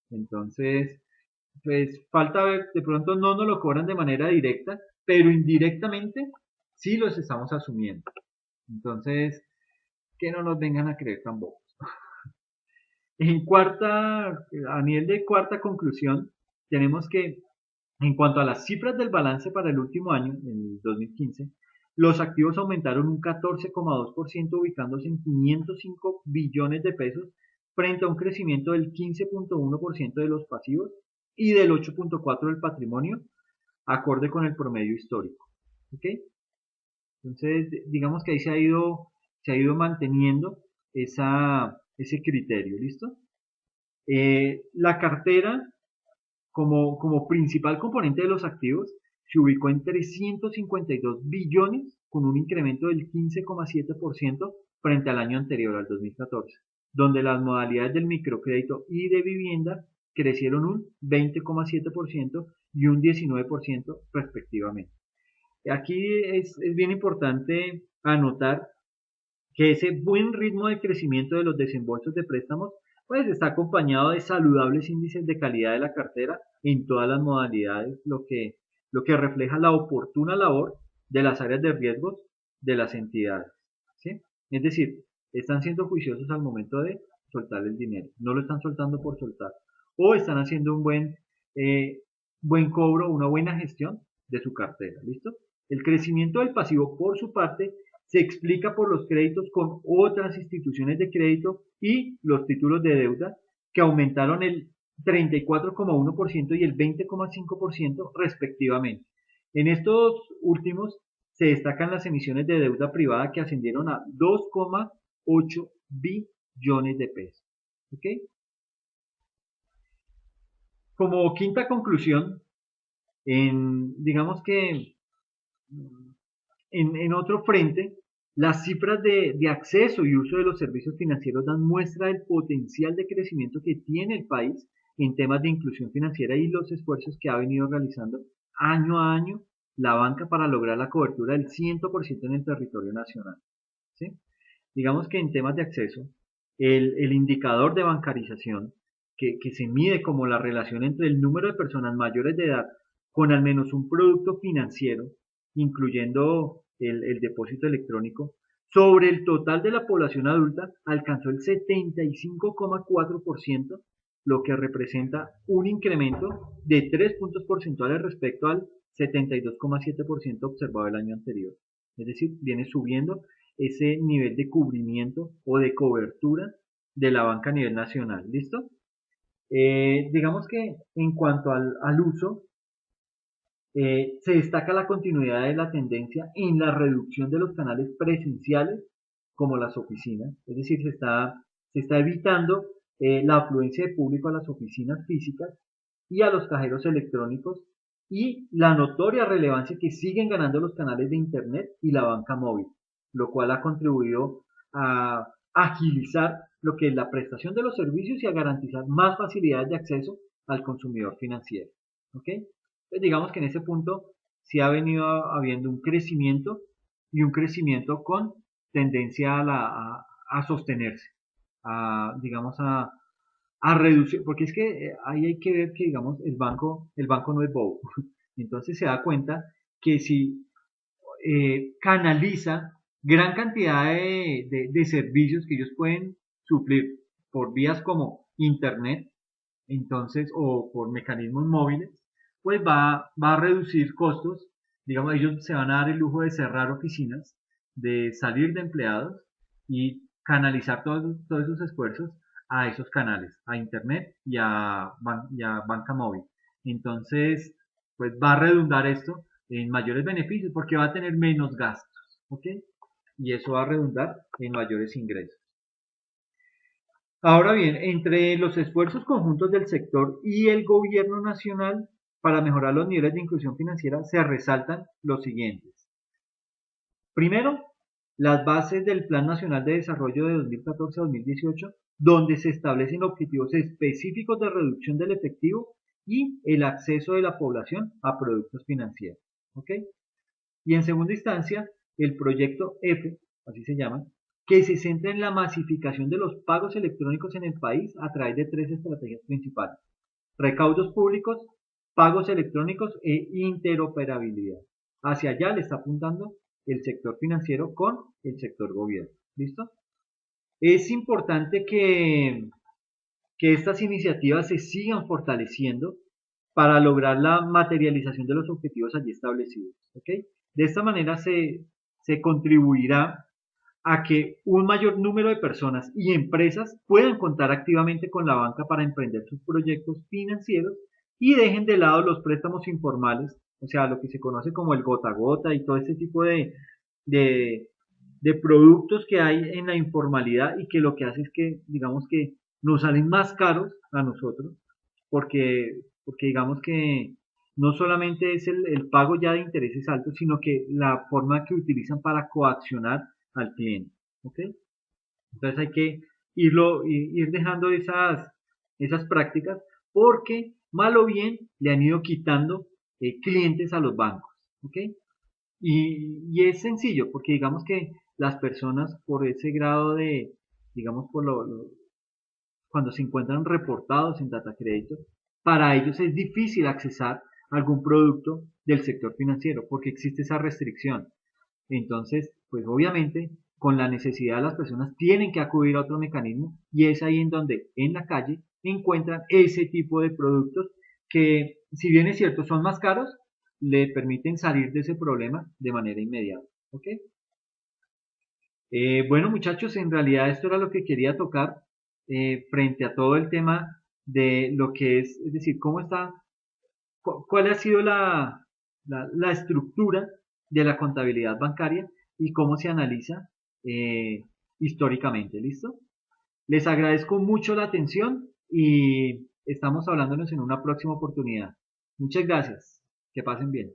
Entonces, pues falta ver, de pronto no nos lo cobran de manera directa, pero indirectamente sí los estamos asumiendo. Entonces, que no nos vengan a creer tan bobos. A nivel de cuarta conclusión, tenemos que, en cuanto a las cifras del balance para el último año, en el 2015, los activos aumentaron un 14,2%, ubicándose en 505 billones de pesos, frente a un crecimiento del 15,1% de los pasivos y del 8,4% del patrimonio, acorde con el promedio histórico. ¿Ok? Entonces, digamos que ahí se ha ido manteniendo ese criterio, ¿listo? La cartera, como principal componente de los activos, se ubicó en 352 billones, con un incremento del 15,7% frente al año anterior, al 2014, donde las modalidades del microcrédito y de vivienda crecieron un 20,7% y un 19% respectivamente. Aquí es bien importante anotar que ese buen ritmo de crecimiento de los desembolsos de préstamos pues está acompañado de saludables índices de calidad de la cartera en todas las modalidades, lo que refleja la oportuna labor de las áreas de riesgos de las entidades, ¿sí? Es decir, están siendo juiciosos al momento de soltar el dinero, no lo están soltando por soltar, o están haciendo un buen cobro, una buena gestión de su cartera, ¿listo? El crecimiento del pasivo, por su parte, se explica por los créditos con otras instituciones de crédito y los títulos de deuda que aumentaron el 34,1% y el 20,5% respectivamente. En estos últimos se destacan las emisiones de deuda privada que ascendieron a 2,8 billones de pesos. ¿Ok? Como quinta conclusión, digamos que en otro frente, las cifras de acceso y uso de los servicios financieros dan muestra del potencial de crecimiento que tiene el país en temas de inclusión financiera y los esfuerzos que ha venido realizando año a año la banca para lograr la cobertura del 100% en el territorio nacional, ¿sí? Digamos que en temas de acceso, el indicador de bancarización, que se mide como la relación entre el número de personas mayores de edad con al menos un producto financiero, incluyendo el depósito electrónico, sobre el total de la población adulta, alcanzó el 75,4%, lo que representa un incremento de 3 puntos porcentuales respecto al 72,7% observado el año anterior. Es decir, viene subiendo ese nivel de cubrimiento o de cobertura de la banca a nivel nacional. ¿Listo? Digamos que en cuanto al uso, se destaca la continuidad de la tendencia en la reducción de los canales presenciales como las oficinas, es decir, se está evitando la afluencia de público a las oficinas físicas y a los cajeros electrónicos y la notoria relevancia que siguen ganando los canales de Internet y la banca móvil, lo cual ha contribuido a agilizar lo que es la prestación de los servicios y a garantizar más facilidades de acceso al consumidor financiero. ¿Ok? Entonces, digamos que en ese punto sí ha venido habiendo un crecimiento y un crecimiento con tendencia a sostenerse, digamos, a reducir, porque es que ahí hay que ver que, digamos, el banco no es bobo. Entonces se da cuenta que si canaliza gran cantidad de servicios que ellos pueden suplir por vías como Internet, entonces, o por mecanismos móviles, pues va a reducir costos. Digamos, ellos se van a dar el lujo de cerrar oficinas, de salir de empleados y canalizar todos esos esfuerzos a esos canales, a Internet y a banca móvil. Entonces, pues va a redundar esto en mayores beneficios porque va a tener menos gastos, ¿ok? Y eso va a redundar en mayores ingresos. Ahora bien, entre los esfuerzos conjuntos del sector y el gobierno nacional para mejorar los niveles de inclusión financiera se resaltan los siguientes. Primero, las bases del Plan Nacional de Desarrollo de 2014 a 2018, donde se establecen objetivos específicos de reducción del efectivo y el acceso de la población a productos financieros. ¿Ok? Y en segunda instancia, el proyecto F, así se llama, que se centra en la masificación de los pagos electrónicos en el país a través de tres estrategias principales: recaudos públicos, pagos electrónicos e interoperabilidad. Hacia allá le está apuntando el sector financiero con el sector gobierno. ¿Listo? Es importante que estas iniciativas se sigan fortaleciendo para lograr la materialización de los objetivos allí establecidos. ¿Okay? De esta manera se contribuirá a que un mayor número de personas y empresas puedan contar activamente con la banca para emprender sus proyectos financieros y dejen de lado los préstamos informales, o sea, lo que se conoce como el gota a gota y todo este tipo de, de productos que hay en la informalidad y que lo que hace es que, digamos que nos salen más caros a nosotros, porque digamos que no solamente es el pago ya de intereses altos, sino que la forma que utilizan para coaccionar al cliente. ¿Ok? Entonces hay que ir dejando esas prácticas porque mal o bien le han ido quitando clientes a los bancos. ¿Ok? Y es sencillo porque digamos que las personas por ese grado de, digamos, cuando se encuentran reportados en data crédito, para ellos es difícil accesar a algún producto del sector financiero porque existe esa restricción. Entonces, pues obviamente, con la necesidad las personas tienen que acudir a otro mecanismo y es ahí en donde en la calle encuentran ese tipo de productos que, si bien es cierto, son más caros, le permiten salir de ese problema de manera inmediata. ¿Ok? Bueno, muchachos, en realidad esto era lo que quería tocar frente a todo el tema de lo que es decir, cómo está, cuál ha sido la estructura de la contabilidad bancaria y cómo se analiza eh, históricamente. ¿Listo? Les agradezco mucho la atención y estamos hablándonos en una próxima oportunidad. Muchas gracias. Que pasen bien.